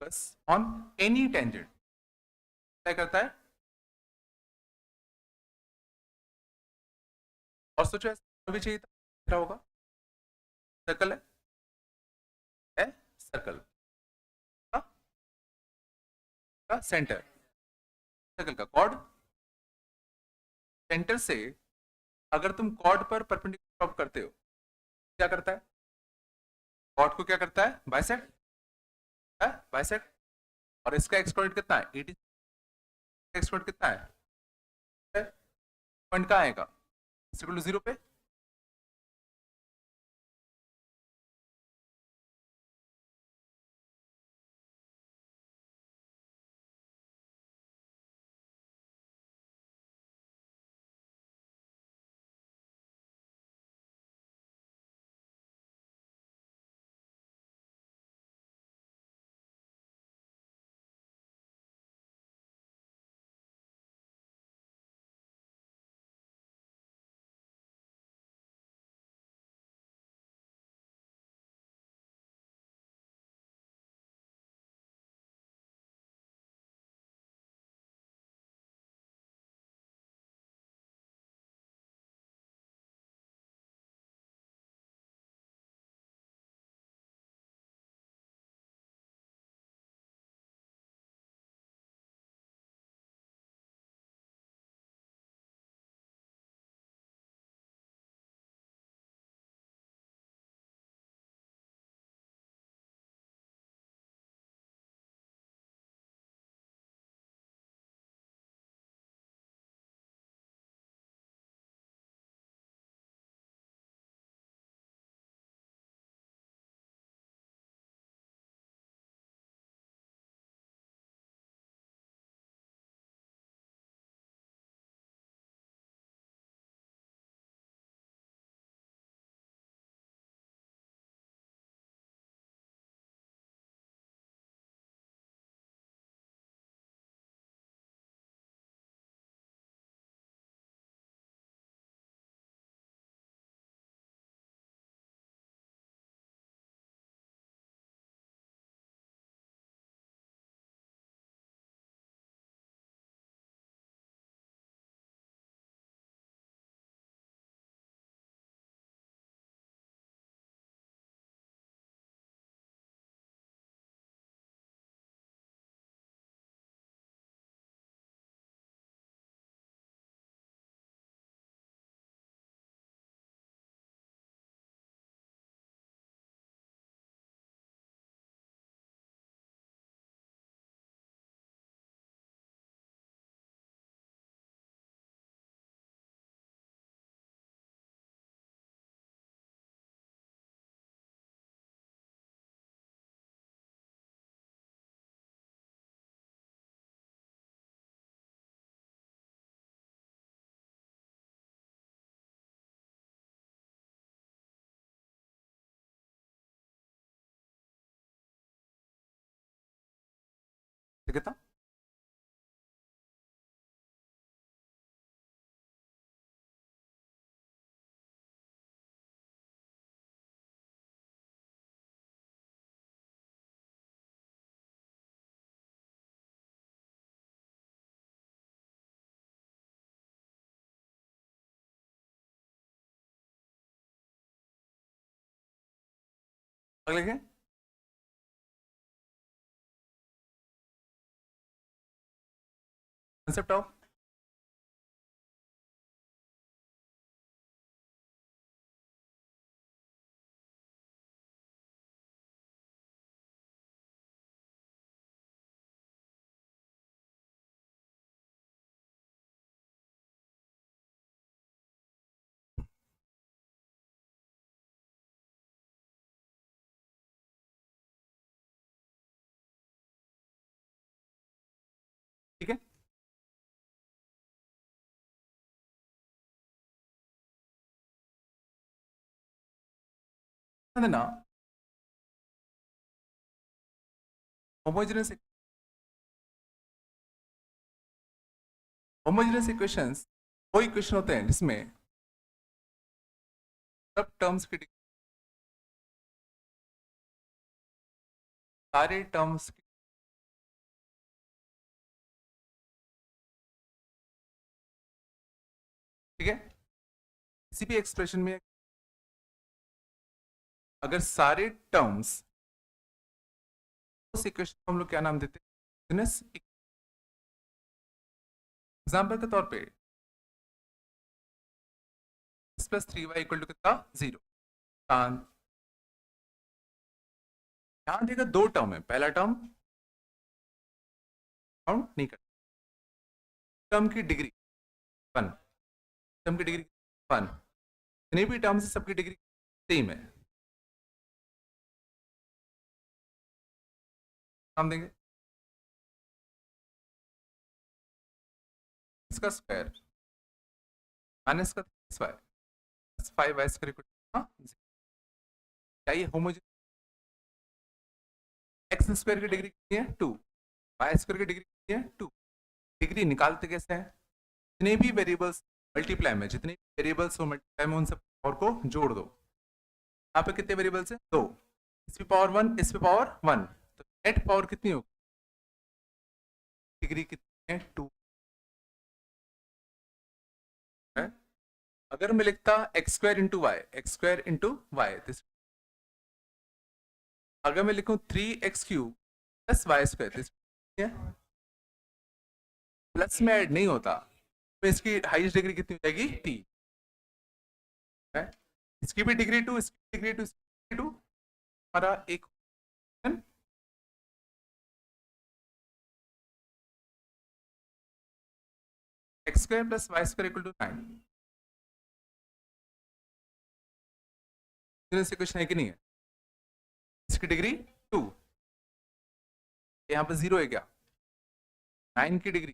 बस ऑन एनी टेंजेंट क्या करता है? और सोचो ऐसा भी चाहिए था, क्या होगा? सर्कल है सर्कल का सेंटर, सर्कल का कॉर्ड, सेंटर से अगर तुम कॉर्ड पर परपेंडिकुलर ड्रॉप करते हो, क्या करता है? कॉर्ड को क्या करता है? बाइसेक्ट है, बाइसेक्ट। और इसका एक्स कोऑर्डिनेट कितना है? 80, एक्स कोऑर्डिनेट कितना है? पॉइंट कहाँ आएगा? जीरो पे। कितना? अगले के कंसेप्ट ऑफ ठीक है। ना होमोजेनस होमोजेनस इक्वेशंस वो इक्वेशन होते हैं जिसमें सब टर्म्स की सारे टर्म्स की, ठीक है। किसी भी एक्सप्रेशन में अगर सारे टर्म्स, उस इक्वेशन को हम लोग क्या नाम देते हैं? एग्जाम्पल के तौर पे x+3y इक्वल टू कितना? 0। ध्यान देगा दो टर्म है, पहला टर्म काउंट नहीं करता, टर्म की डिग्री 1, टर्म की डिग्री 1, जितने भी टर्म्स है सबकी डिग्री सेम है, नाम देंगे इसका स्क्वायर माइनस का 5y स्क्वायर इक्वल टू क्या ये होमोजेनियस? एक्स स्क्वायर की डिग्री कितनी है? 2, वाई स्क्वायर की डिग्री कितनी है? 2। डिग्री निकालते कैसे हैं? जितने भी वेरिएबल्स मल्टीप्लाई में, जितने भी वेरिएबल्स हो मल्टीप्लाई में, उन सब पावर को जोड़ दो। यहाँ पे कितने वेरिएबल्स हैं? 2, इस पे पावर 1, इस पे पावर 1, तो नेट पावर कितनी होगी? डिग्री कितनी है? 2 है। अगर मैं लिखता x square into y, x square into y, अगर मैं लिखूं 3x³ plus y square, plus में ऐड नहीं होता तो इसकी हाईएस्ट डिग्री कितनी हो जाएगी? t है। इसकी भी डिग्री 2, इसकी डिग्री 2, इसकी डिग्री 2, हमारा एक x square plus y square equal to 9 equation है कि नहीं है? इसकी डिग्री 2, यहाँ पे 0 है क्या? 9 की डिग्री,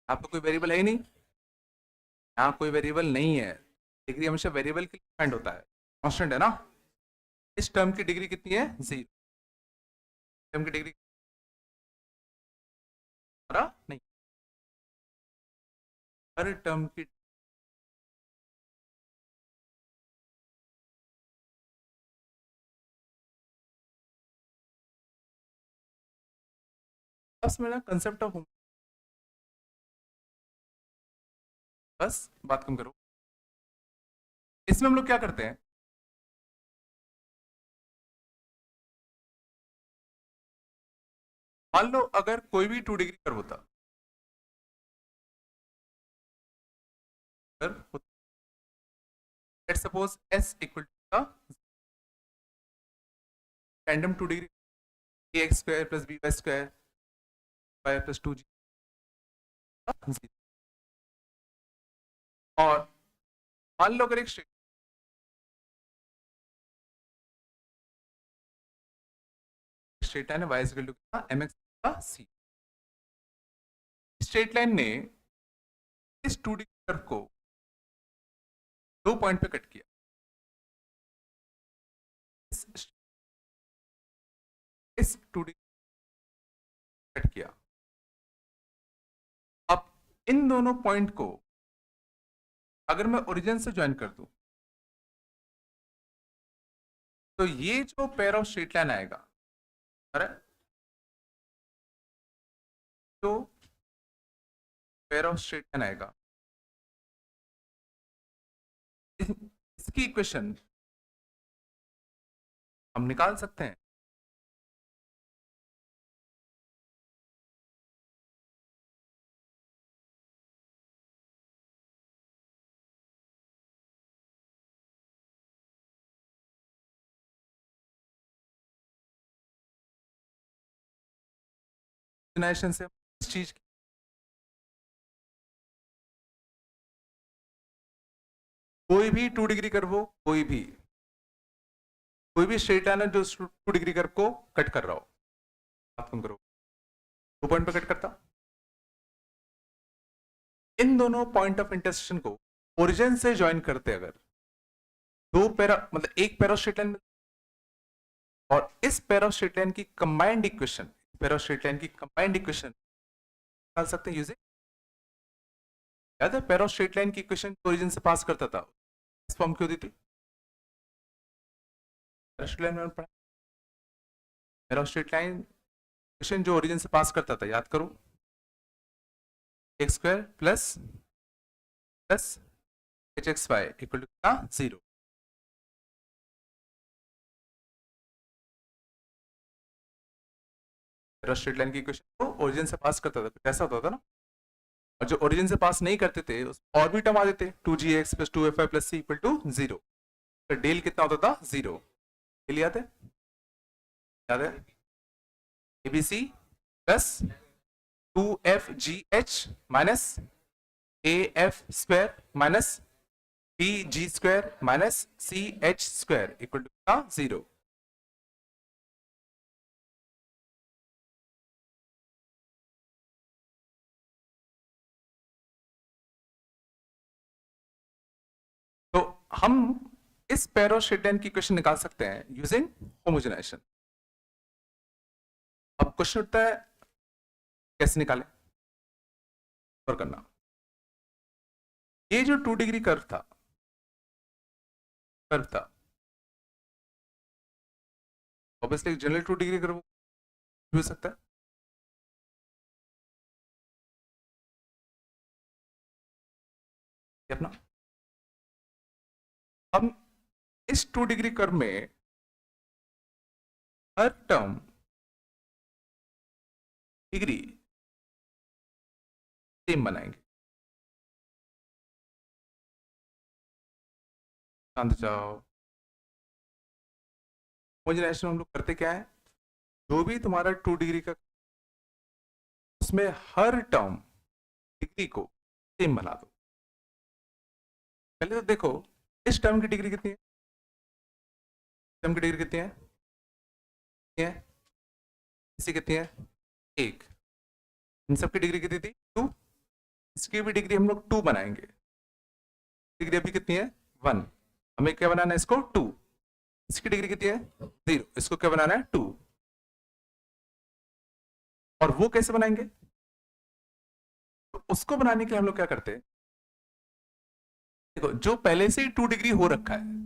यहाँ पे कोई वेरिएबल है ही नहीं, यहाँ कोई वेरिएबल नहीं है, डिग्री हमेशा वेरिएबल के लिए डिपेंड होता है, कांस्टेंट है ना। इस टर्म की डिग्री कितनी है? 0। टर्म की डिग्री नहीं, हर टर्म की बस मेरा कंसेप्ट ऑफ, बस बात कम करो। इसमें हम लोग क्या करते हैं? मान लो अगर कोई भी 2 डिग्री कर्व होता, let's suppose s equal to random 2 degree ax square plus by square y plus 2g, और मान लो अगर एक स्ट्रेट लाइन है y इक्वल टू mx का c, स्ट्रेट लाइन ने इस 2 डिग्री कर्व को 2 पॉइंट पे कट किया, इस 2 डिग्री कट किया। अब इन दोनों पॉइंट को अगर मैं ओरिजिन से ज्वाइन कर दूं तो ये जो पेयर ऑफ स्ट्रेट लाइन आएगा, करेक्ट, तो पेयर ऑफ स्ट्रेट लाइन आएगा, इसकी इक्वेशन हम निकाल सकते हैं। से इस चीज की कोई भी 2 डिग्री कर्व हो, कोई भी स्ट्रेट लाइन है जो 2 डिग्री कर्व को कट कर रहा हो, आप तुम करो 2 पॉइंट पे कट करता। इन दोनों पॉइंट ऑफ इंटरसेक्शन को ओरिजिन से ज्वाइन करते अगर दो पैरा मतलब एक पैरा स्ट्रेट लाइन और इस पैरा स्ट्रेट लाइन की combined equation, para straight line की कंबाइंड इक्वेशन निकाल सकते हैं यूजिंग, याद है पैरा स्ट्रेट लाइन की इक्वेशन ओरिजिन से पास करता था, इस फॉर्म की होती थी। पैरा स्ट्रेट लाइन में पढ़ा, पैरा स्ट्रेट लाइन इक्वेशन जो ओरिजिन से पास करता था, याद करो, x square plus h x y equal to कितना, 0। स्ट्रेट लाइन की इक्वेशन को ओरिजिन से पास करता था, कुछ ऐसा होता था ना। और जो ओरिजिन से पास नहीं करते थे और भी टर्म आ देते, 2gx plus 2fy plus c equal to 0, तो डेल कितना होता था, 0। डेल याद है abc plus 2fgh minus af square minus bg square minus ch square equal to कितना, 0। तो हम इस पैरा स्ट्रेट लाइन की इक्वेशन निकाल सकते हैं यूजिंग होमोजेनाइजेशन। अब क्वेश्चन उठता है कैसे निकालें और करना। ये जो 2 डिग्री कर्व था ऑब्वियसली जनरल 2 डिग्री कर्व हो सकता है, अपना हम इस 2 डिग्री कर्व में हर टर्म डिग्री सेम बनाएंगे। शांत जाओ। होमोजेनाइजेशन हम लोग करते क्या है, जो भी तुम्हारा 2 डिग्री का उसमें हर टर्म डिग्री को सेम बना दो। पहले तो देखो इस टर्म की डिग्री कितनी है, टर्म की डिग्री कितनी है, इसी कितनी है, 1। इन सब की डिग्री कितनी थी, 2। इसकी भी डिग्री हम लोग 2 बनाएंगे, डिग्री अभी कितनी है, 1। हमें क्या बनाना है, इसको 2। इसकी डिग्री कितनी है, 0। इसको क्या बनाना है, 2। और वो कैसे बनाएंगे, तो उसको बनाने के लिए हम लोग क्या करते हैं, देखो जो पहले से ही 2 डिग्री हो रखा है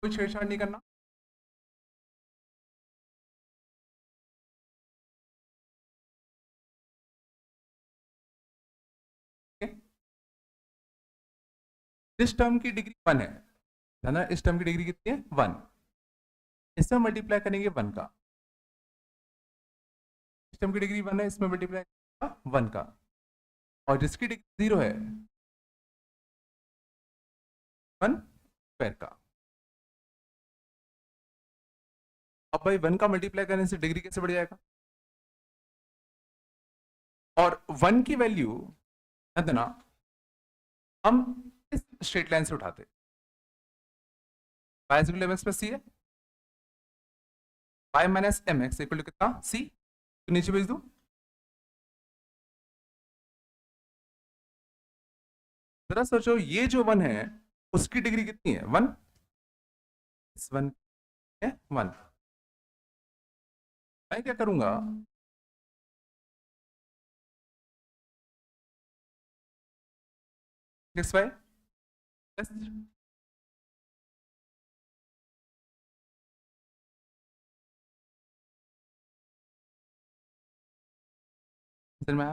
कोई छेड़छाड़ नहीं करना। इस टर्म की डिग्री 1 है ना, इस टर्म की डिग्री कितनी है, 1। इसमें मल्टीप्लाई करेंगे 1 का, इस टर्म की डिग्री 1 है, इसमें मल्टीप्लाई 1 का, और जिसकी डिग्री 0 है 1 स्क्वायर का। अब भाई 1 का मल्टीप्लाई करने से डिग्री कैसे बढ़ जाएगा, और 1 की वैल्यू है देना हम इस स्ट्रेट लाइन से उठाते, y equal to mx plus c है, y minus mx equal to कितना, c। तो नीचे भेज दूं, जरा सोचो ये जो 1 है उसकी डिग्री कितनी है? 1। इस 1 है 1। मैं क्या करूंगा, एक्स वाई प्लस फिर मैं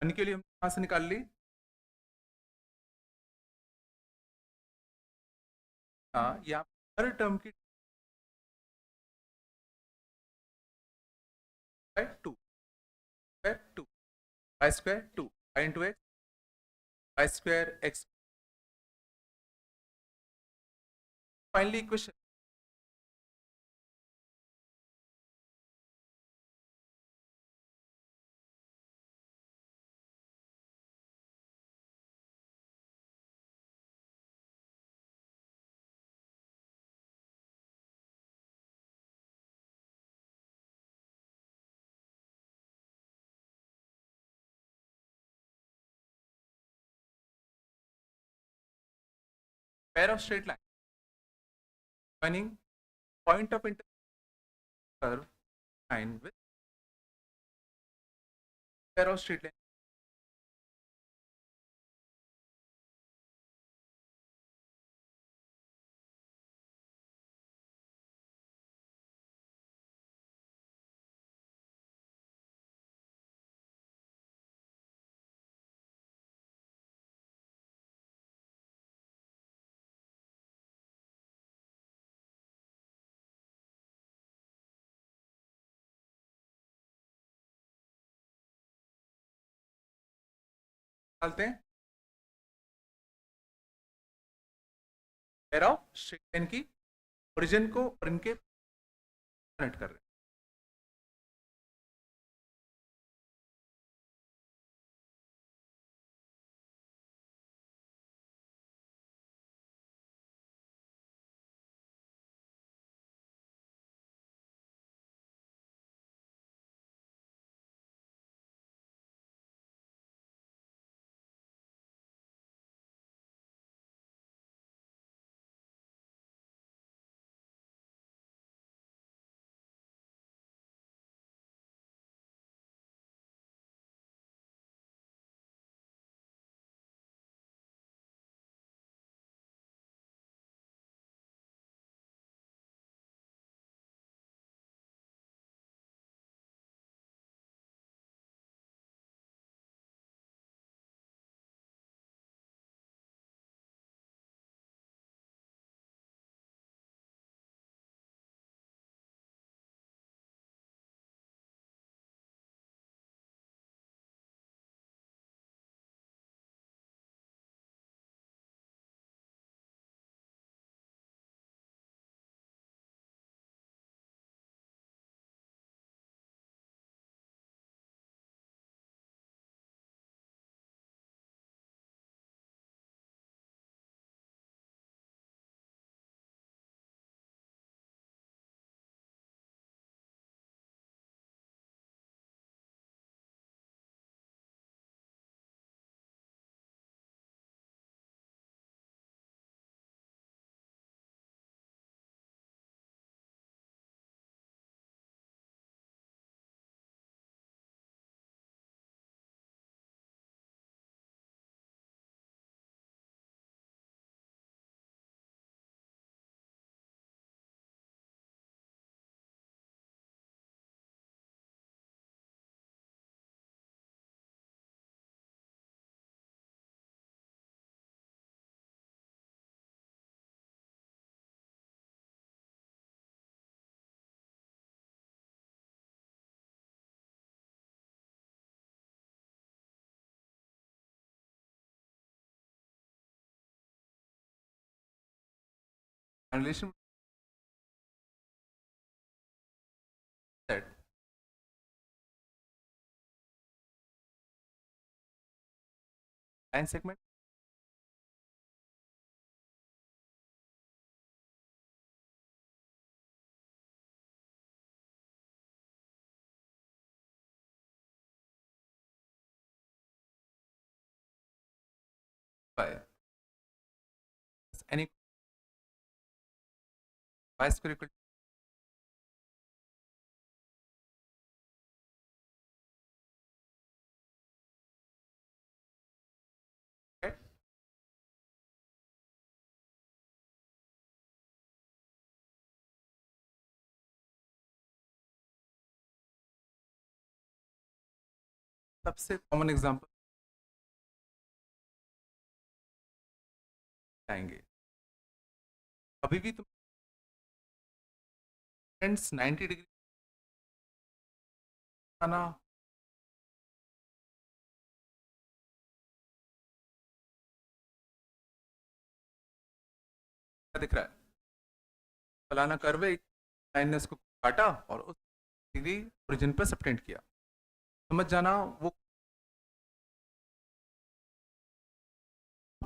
वन के लिए हम कहाँ से निकाल ली? हाँ, यहाँ हर टर्म की 2 square 2 y square 2 y into x y square x. Finally equation pair of straight line joining point of intersection curve line with pair of straight line। डालते हैं पेयर ऑफ स्ट्रेट लाइन की origin को और इनके connect कर रहे हैं। Relation that line segment by any by square equal to सबसे कॉमन एग्जांपल आएंगे। अभी भी तुम फ्रेंड्स 90 डिग्री आना क्या दिख रहा है? फलाना कर्व है, एक लाइन ने उसको काटा और उस डिग्री ओरिजिन पर सबटेंड किया। समझ जाना वो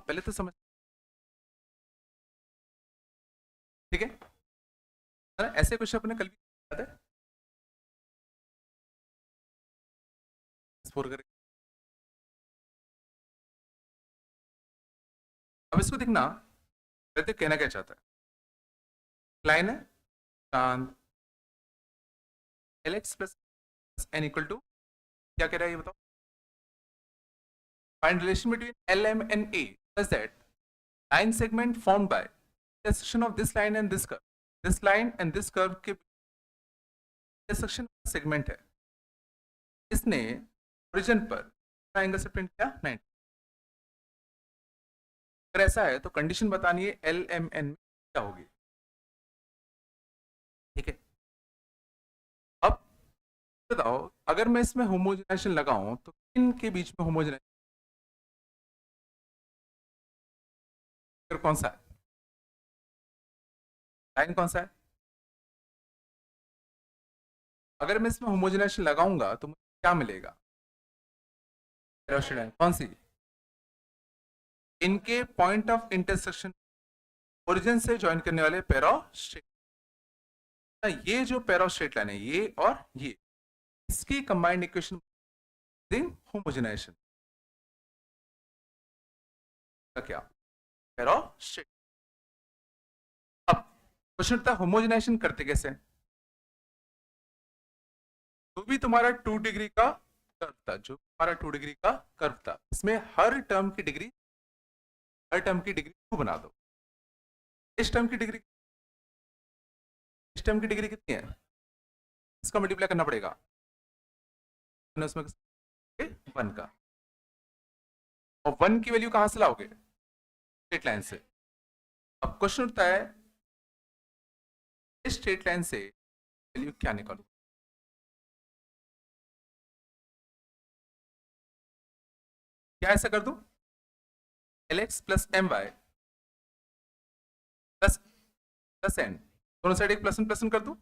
पहले तो समझ, ठीक है? ऐसे क्वेश्चन अपने कल भी याद है करके। अब इसको देखना कहते कहना क्या चाहता है। लाइन है चांद Lx plus n equal to क्या कह रहा है ये बताओ। Find relation between LM and A such that line segment formed by intersection of this line and this curve, this line and this curve के intersection सेगमेंट है, इसने origin पर एंगल से प्रिंट किया 90। अगर ऐसा है तो कंडीशन बतानी है LMN में क्या होगी, ठीक है? अब बताओ अगर मैं इसमें होमोजेनाइजेशन लगाऊं तो इनके बीच में होमोजेनाइजेशन कौन सा है? लाइन कौन सा है? अगर मैं इसमें होमोजेनाइजेशन लगाऊंगा तो मुझे क्या मिलेगा? कौन सी? इनके पॉइंट ऑफ इंटरसेक्शन ओरिजिन से ज्वाइन करने वाले पैरास्ट्रेट, ये जो पैरास्ट्रेट लाइन है ये और ये, इसकी कंबाइंड इक्वेशन होमोजेनाइजेशन का क्या? पैरास्ट्रेट। अब क्वेश्चन उठता है होमोजेनाइजेशन करते कैसे? तो भी तुम्हारा 2 डिग्री का कर्व था, जो हमारा 2 डिग्री का कर्व था, इसमें हर टर्म की डिग्री 2 बना दो। इस टर्म की डिग्री कितनी है? इसका मल्टीप्लाई करना पड़ेगा उसमें 1 का, और 1 की वैल्यू कहां से लाओगे? स्ट्रेट लाइन से। अब क्वेश्चन उठता है इस स्ट्रेट लाइन से वैल्यू क्या निकालूं? क्या ऐसा कर दूं? Lx plus my plus n, दोनों साइड एक प्लस n कर दूं?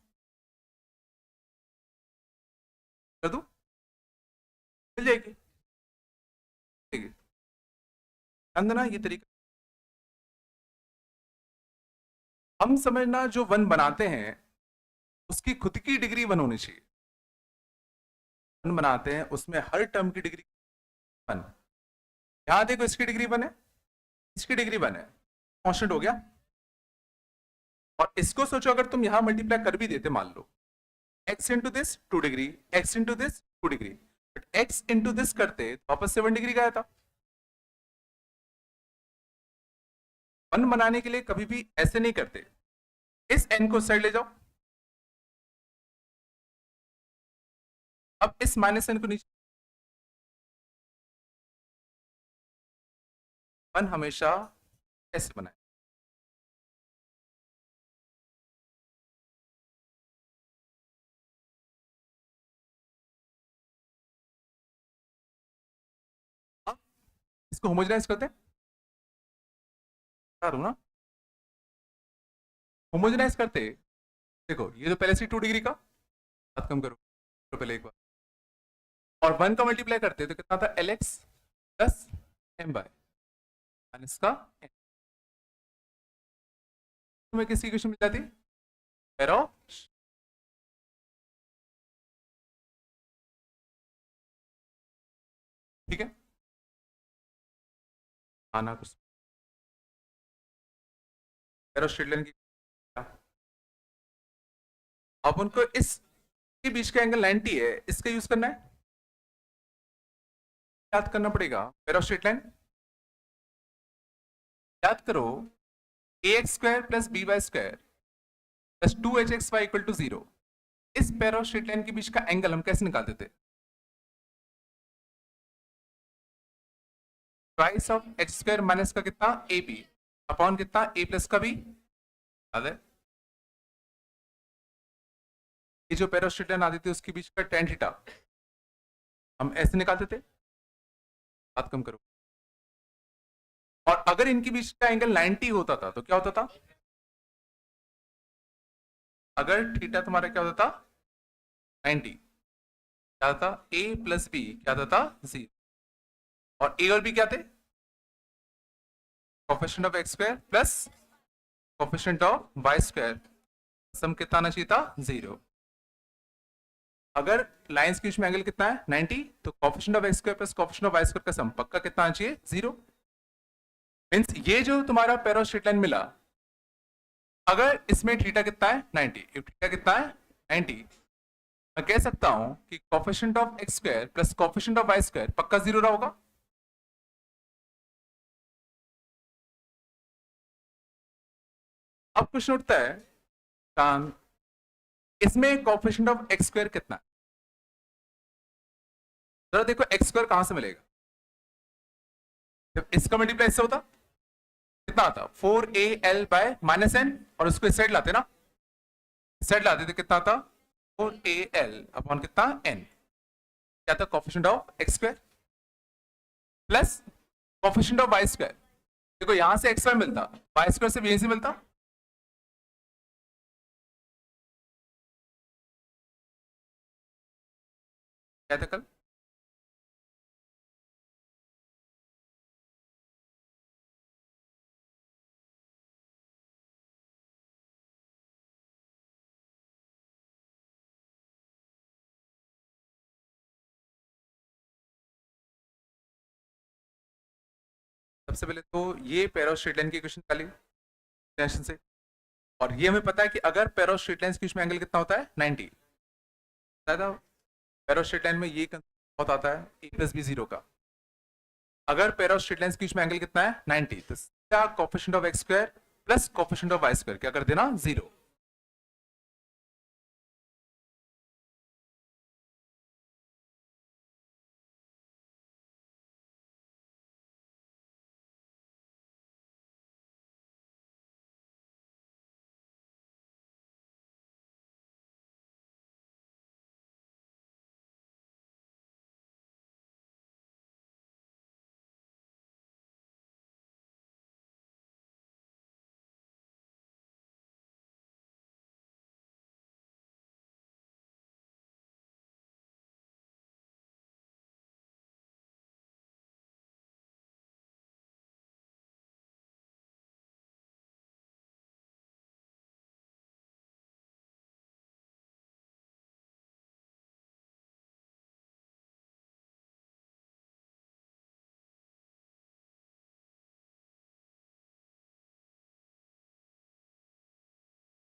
मिल जाएगी, ठीक है? अंदना ये तरीका हम समझना, जो 1 बनाते हैं उसकी खुद की डिग्री 1 होनी चाहिए। 1 बनाते हैं उसमें हर टर्म की डिग्री 1। यहां देखो इसकी डिग्री 1 है, इसकी डिग्री 1 है, कांस्टेंट हो गया। और इसको सोचो अगर तुम यहां मल्टीप्लाई कर भी देते, मान लो x into this 2 degree, x into this 2 degree, but x into this करते तो वापस 7 डिग्री का आया था। 1 बनाने के लिए कभी भी ऐसे नहीं करते, इस n को साइड ले जाओ, अब इस माइनस n को नीचे। 1 हमेशा ऐसे बनाए, इसको होमोजेनाइज करते हैं ना, होमोजेनाइज करते। देखो ये तो पहले से 2 डिग्री का, बात कम करो तो पहले एक बार, और 1 का मल्टीप्लाई करते तो कितना था? Lx plus my। माइनस का n। तुम्हें किसी इक्वेशन मिल जाती एरो, ठीक है, आना कुछ एरो स्ट्रेट लाइन की। अब उनको इस के बीच का एंगल 90 है, इसका यूज करना है, याद करना पड़ेगा। एरो स्ट्रेट लाइन याद करो, a x square plus b y square plus 2hxy equal to 0। इस पैरा स्ट्रेट लाइन के बीच का एंगल हम कैसे निकाल देते? Twice of x square minus का कितना ए बी अपॉन कितना ए प्लस का बी। याद है ये जो पैरा स्ट्रेट लाइन आती थी उसके बीच का टेन थीटा हम ऐसे निकालते थे। बात कम करो। और अगर इनके बीच का एंगल 90 होता था तो क्या होता था? अगर थीटा तुम्हारा क्या होता था 90, क्या था ए प्लस बी क्या होता था 0। और ए और बी क्या थे? Coefficient of x square plus coefficient of y square, sum कितना आना चाहिए था 0। अगर लाइंस के बीच में एंगल कितना है 90, तो coefficient of x square plus coefficient of y square का सम पक्का कितना आना चाहिए 0। मींस ये जो तुम्हारा पैरा स्ट्रेट लाइन मिला, अगर इसमें थीटा कितना है 90, if थीटा कितना है 90, मैं कह सकता हूं कि coefficient of x square plus coefficient of y square पक्का 0 रहा होगा। अब क्वेश्चन उठता है कान, इसमें कोफिशिएंट ऑफ एक्स स्क्वायर कितना है? जरा देखो एक्स स्क्वायर कहां से मिलेगा? जब इसका मल्टीप्लाई इससे होता कितना आता 4al बाय माइनस एन, और उसको इस साइड लाते ना, इस साइड लाते तो कितना आता 4al अपॉन कितना n, क्या था coefficient of x square plus coefficient of y square. देखो यहां से एक्स स्क्वायर मिलता, वाई स्क्वायर से यहीं से मिलता, क्या था कल? सबसे पहले तो ये पैरा स्ट्रेट लाइन की इक्वेशन निकाली टेंशन से, और ये हमें पता है कि अगर पैरा स्ट्रेट लाइन के बीच में एंगल कितना होता है 90, ज्यादा पैरा स्ट्रेट लाइन में ये बहुत आता है ए प्लस बी 0 का। अगर पैरा स्ट्रेट लाइन के बीच में एंगल कितना है 90, तो क्या coefficient of x square plus coefficient of y square क्या कर देना 0।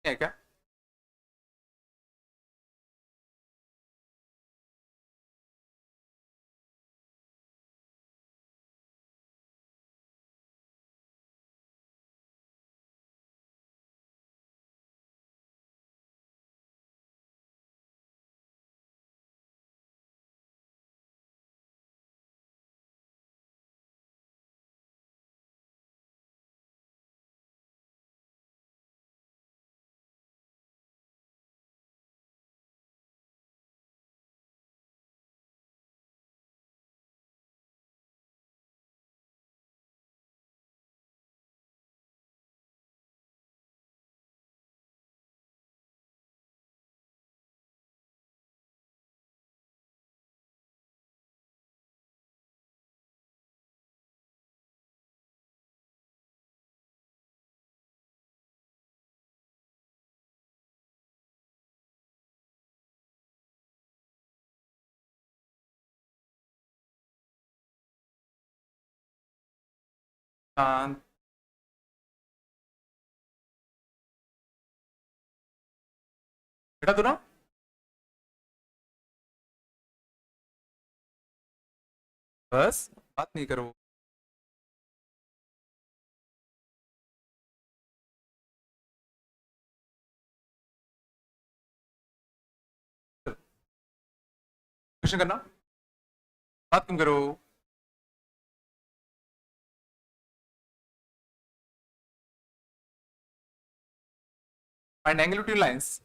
है क्या? शांत। बेटा तू ना बस बात नहीं करो। क्वेश्चन करना, बात क्यों करो। Find angle between lines.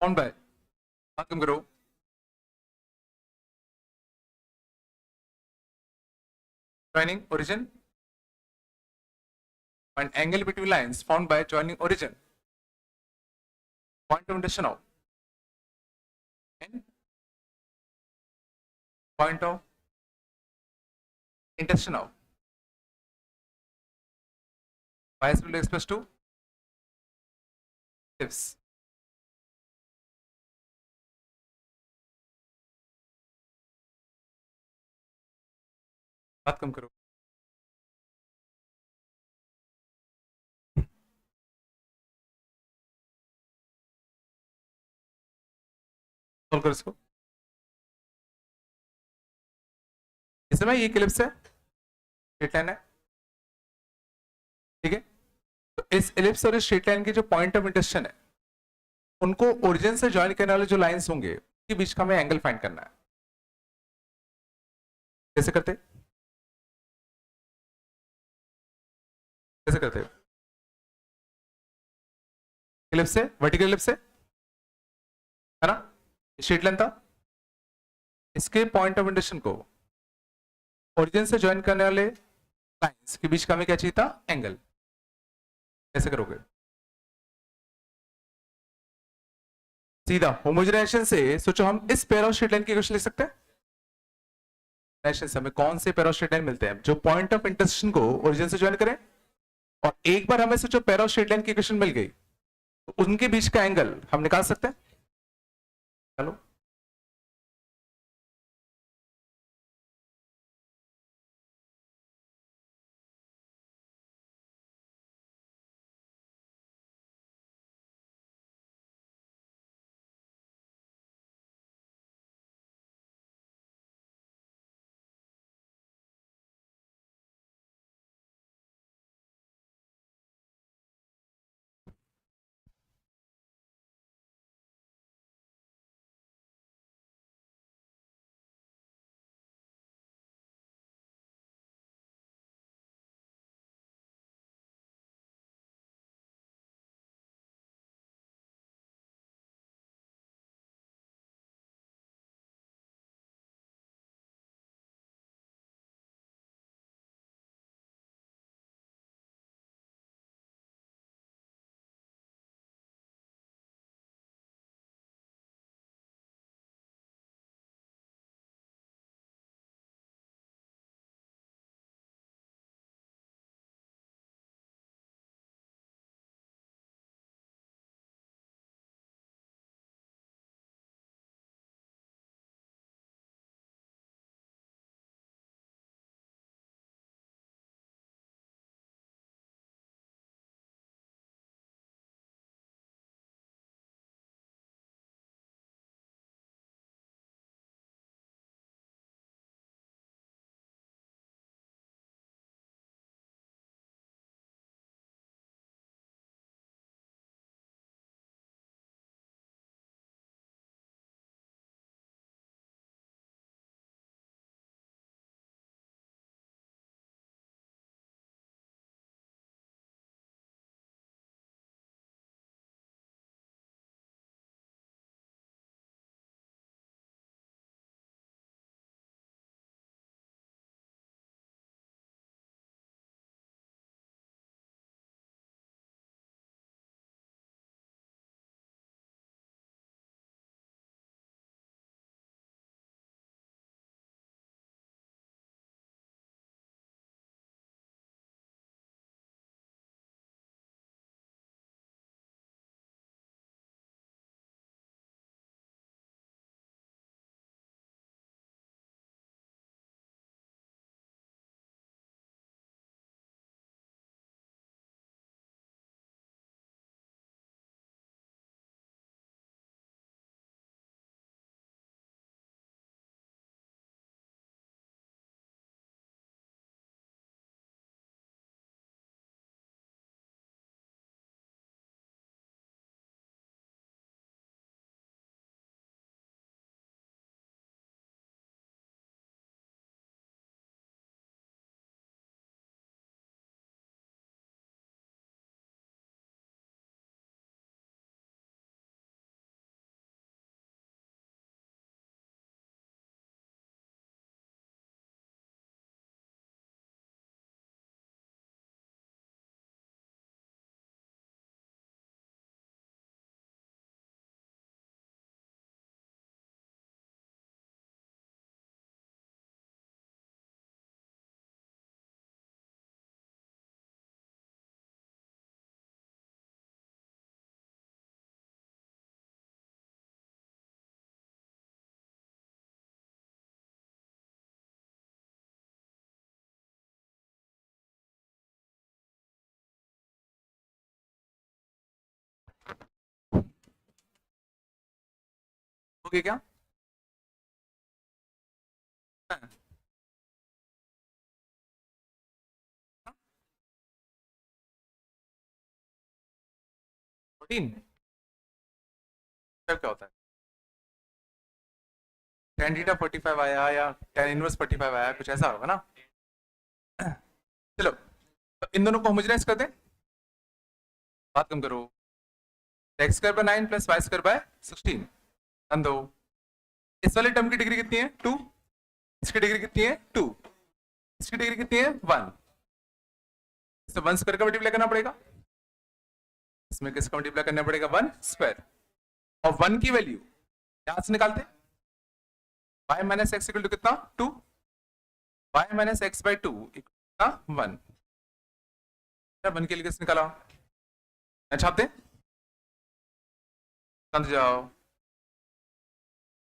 कौन बाय, बात क्यों करो। Joining origin. Find angle between lines found by joining origin. Point of intersection of and point of intersection of y is equal to x plus 2 ellipse। बात कम करो। Solve करो इसको। इसमें ये क्लिप्स है, स्ट्रेट लाइन है, ठीक है। तो इस एलिप्स और इस स्ट्रेट लाइन के जो पॉइंट ऑफ इंटरसेक्शन है, उनको ओरिजिन से ज्वाइन करने वाले जो लाइंस होंगे उनके बीच का हमें एंगल फाइंड करना है। कैसे करते, कैसे करते। एलिप्स से, वर्टिकल एलिप्स से, है ना, स्ट्रेट लाइन था, इसके पॉइंट ऑफ इंटरसेक्शन को ओरिजिन से ज्वाइन करने वाले लाइंस के बीच का हमें क्या चाहिए था, एंगल। कैसे करोगे, सीधा होमोजेनाइजेशन से सोचो हम इस पेयर ऑफ स्ट्रेट लाइन की क्वेश्चन लिख सकते हैं। से हमें कौन से पेयर ऑफ स्ट्रेट लाइन मिलते हैं जो पॉइंट ऑफ इंटरसेक्शन को ओरिजिन से ज्वाइन करें, और एक बार हमें सोचो पेयर ऑफ स्ट्रेट लाइन की क्वेश्चन मिल गई तो उनके बीच का एंगल हम निकाल सकते हैं। चलो ओके क्या? 14 क्या होता है? टेन थीटा 45 आया या टेन इनवर्स 45 आया, कुछ ऐसा होगा ना। चलो तो इन दोनों को होमोजेनाइज कर दें, बात कम करो। X square by 9 plus y square by 16 ध्यान दो। इस वाले टर्म की डिग्री कितनी है? 2। इसकी डिग्री कितनी है? 2। इसकी डिग्री कितनी है? 1। इसे 1 स्क्वायर का मल्टीप्लाई करना पड़ेगा, इसमें किसका मल्टीप्लाई करना पड़ेगा? 1 स्क्वायर। और 1 की वैल्यू यहां से निकालते, y minus x equal to कितना? 2। y minus x by 2 equal 1। 1 के लिए किस निकाला? छापते समझ जाओ।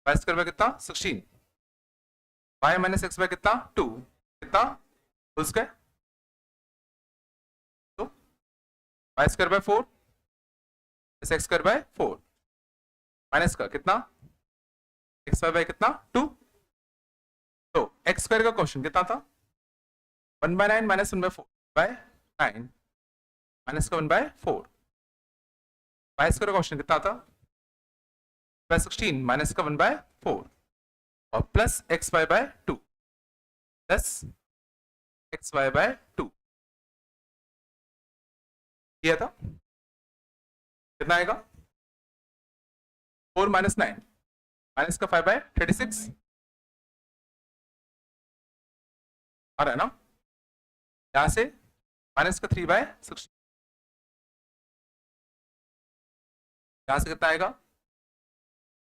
y स्क्वायर बाय कितना? 16। y माइनस एक्स बाय कितना? 2 कितना? Whole square. तो y square by 4 plus x square by 4 minus का कितना? एक्स स्क्वायर बाय कितना? 2। तो एक्स स्क्वायर का क्वेश्चन कितना था? 1/9 माइनस 1/4 बाय 9 माइनस का 1/4। y स्क्वायर का क्वेश्चन कितना था? बाय 16 माइनस का 1/4 और plus x y by 2 plus x y by 2 किया था, कितना आएगा? 4 माइनस 9 माइनस का 5/36 आ रहा है ना। यहां से माइनस का 3/16, यहां से कितना आएगा?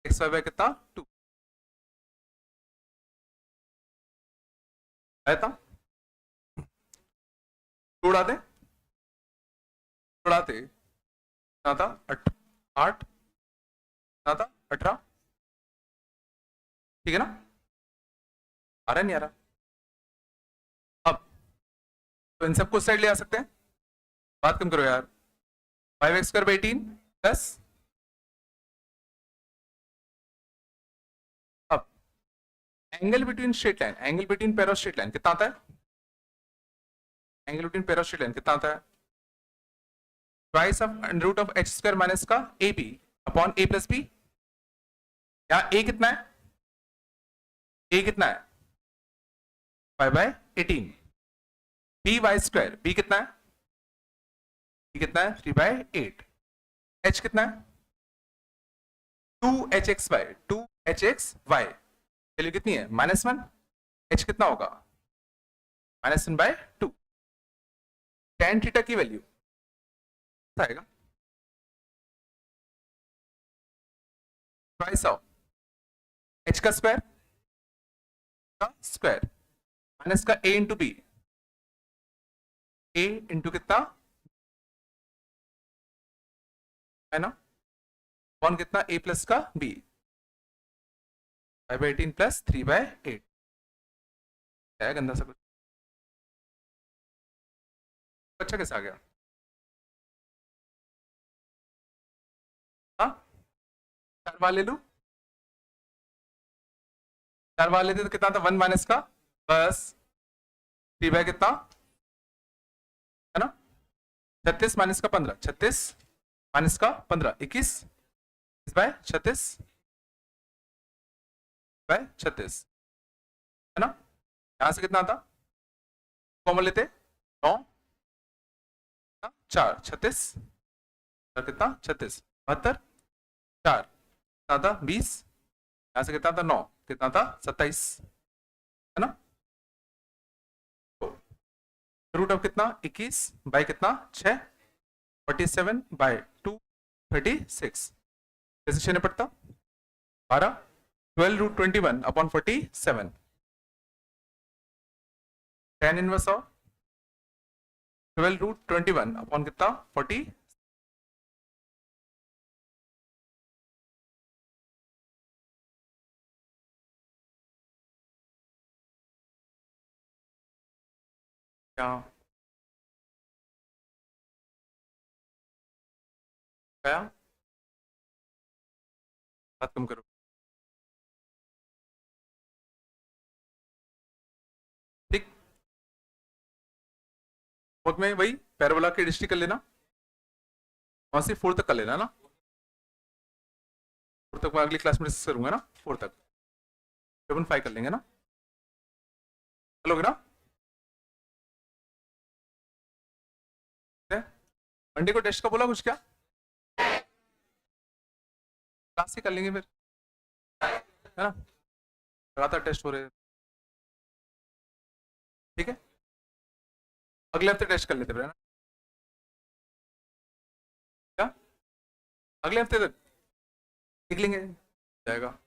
एक्स वाई बाय कितना? 2 आया था। उड़ाते उड़ाते कितना था? 8 कितना था? 18। ठीक है ना? आ रहा नहीं आ रहा? अब तो इन सबको साइड ले आ सकते हैं, बात कम करो यार। 5x स्क्वायर बाई 18 प्लस, अब angle between straight line, angle between pair of straight line कितना आता है? Angle between pair of straight line कितना आता है? Twice of root of h square minus का a b upon a plus b. यहाँ a कितना है? ए कितना है? 5/18। बी वाई स्क्वायर, बी कितना है? बी कितना है? 3/8। एच कितना है? 2hx/, 2hx/y वैल्यू कितनी है? -1। एच कितना होगा? -1/2। tan थीटा की वैल्यू आएगा ट्वाइस ऑफ एच का स्क्वायर माइनस का ए इंटू बी, ए इंटू कितना है ना, कौन कितना? ए प्लस का बी, 5/18 प्लस 3/8। है गंदा सा कुछ, अच्छा कैसे आ गया? हाँ, 4 वाले लू, 4 वाले थे तो कितना था? 1 माइनस का बस 3 कितना है ना, 36 माइनस का 15, 36 माइनस का 15 21 बाय 36 बाय 36 है ना। यहां से कितना था? कॉमन लेते 9 4 36 कितना? 36 72 4 कितना था? 20। यहां से कितना था? 9 कितना था? 27 है ना। रूट ऑफ कितना? 21 बाय कितना? 6 47 बाय 2 36 कैसे 6 निपटता? 12 12 root 21 upon 47 tan inverse of 12 root 21 upon कितना? 40 क्या बात कम करो। वर्क में वही पैराबोला के डिस्ट्रिक्ट कर लेना, वहां से 4 तक कर लेना ना, 4 तक मैं अगली क्लास में डिस्कस करूंगा ना, 4 तक 7 5 कर लेंगे ना, चलोगे ना? मंडे को टेस्ट का बोला कुछ क्या? क्लास से कर लेंगे फिर, है ना, लगातार टेस्ट हो रहे हैं। ठीक है, अगले हफ्ते टेस्ट कर लेते फिर, है ना? क्या अगले हफ्ते तक देख लेंगे, जाएगा।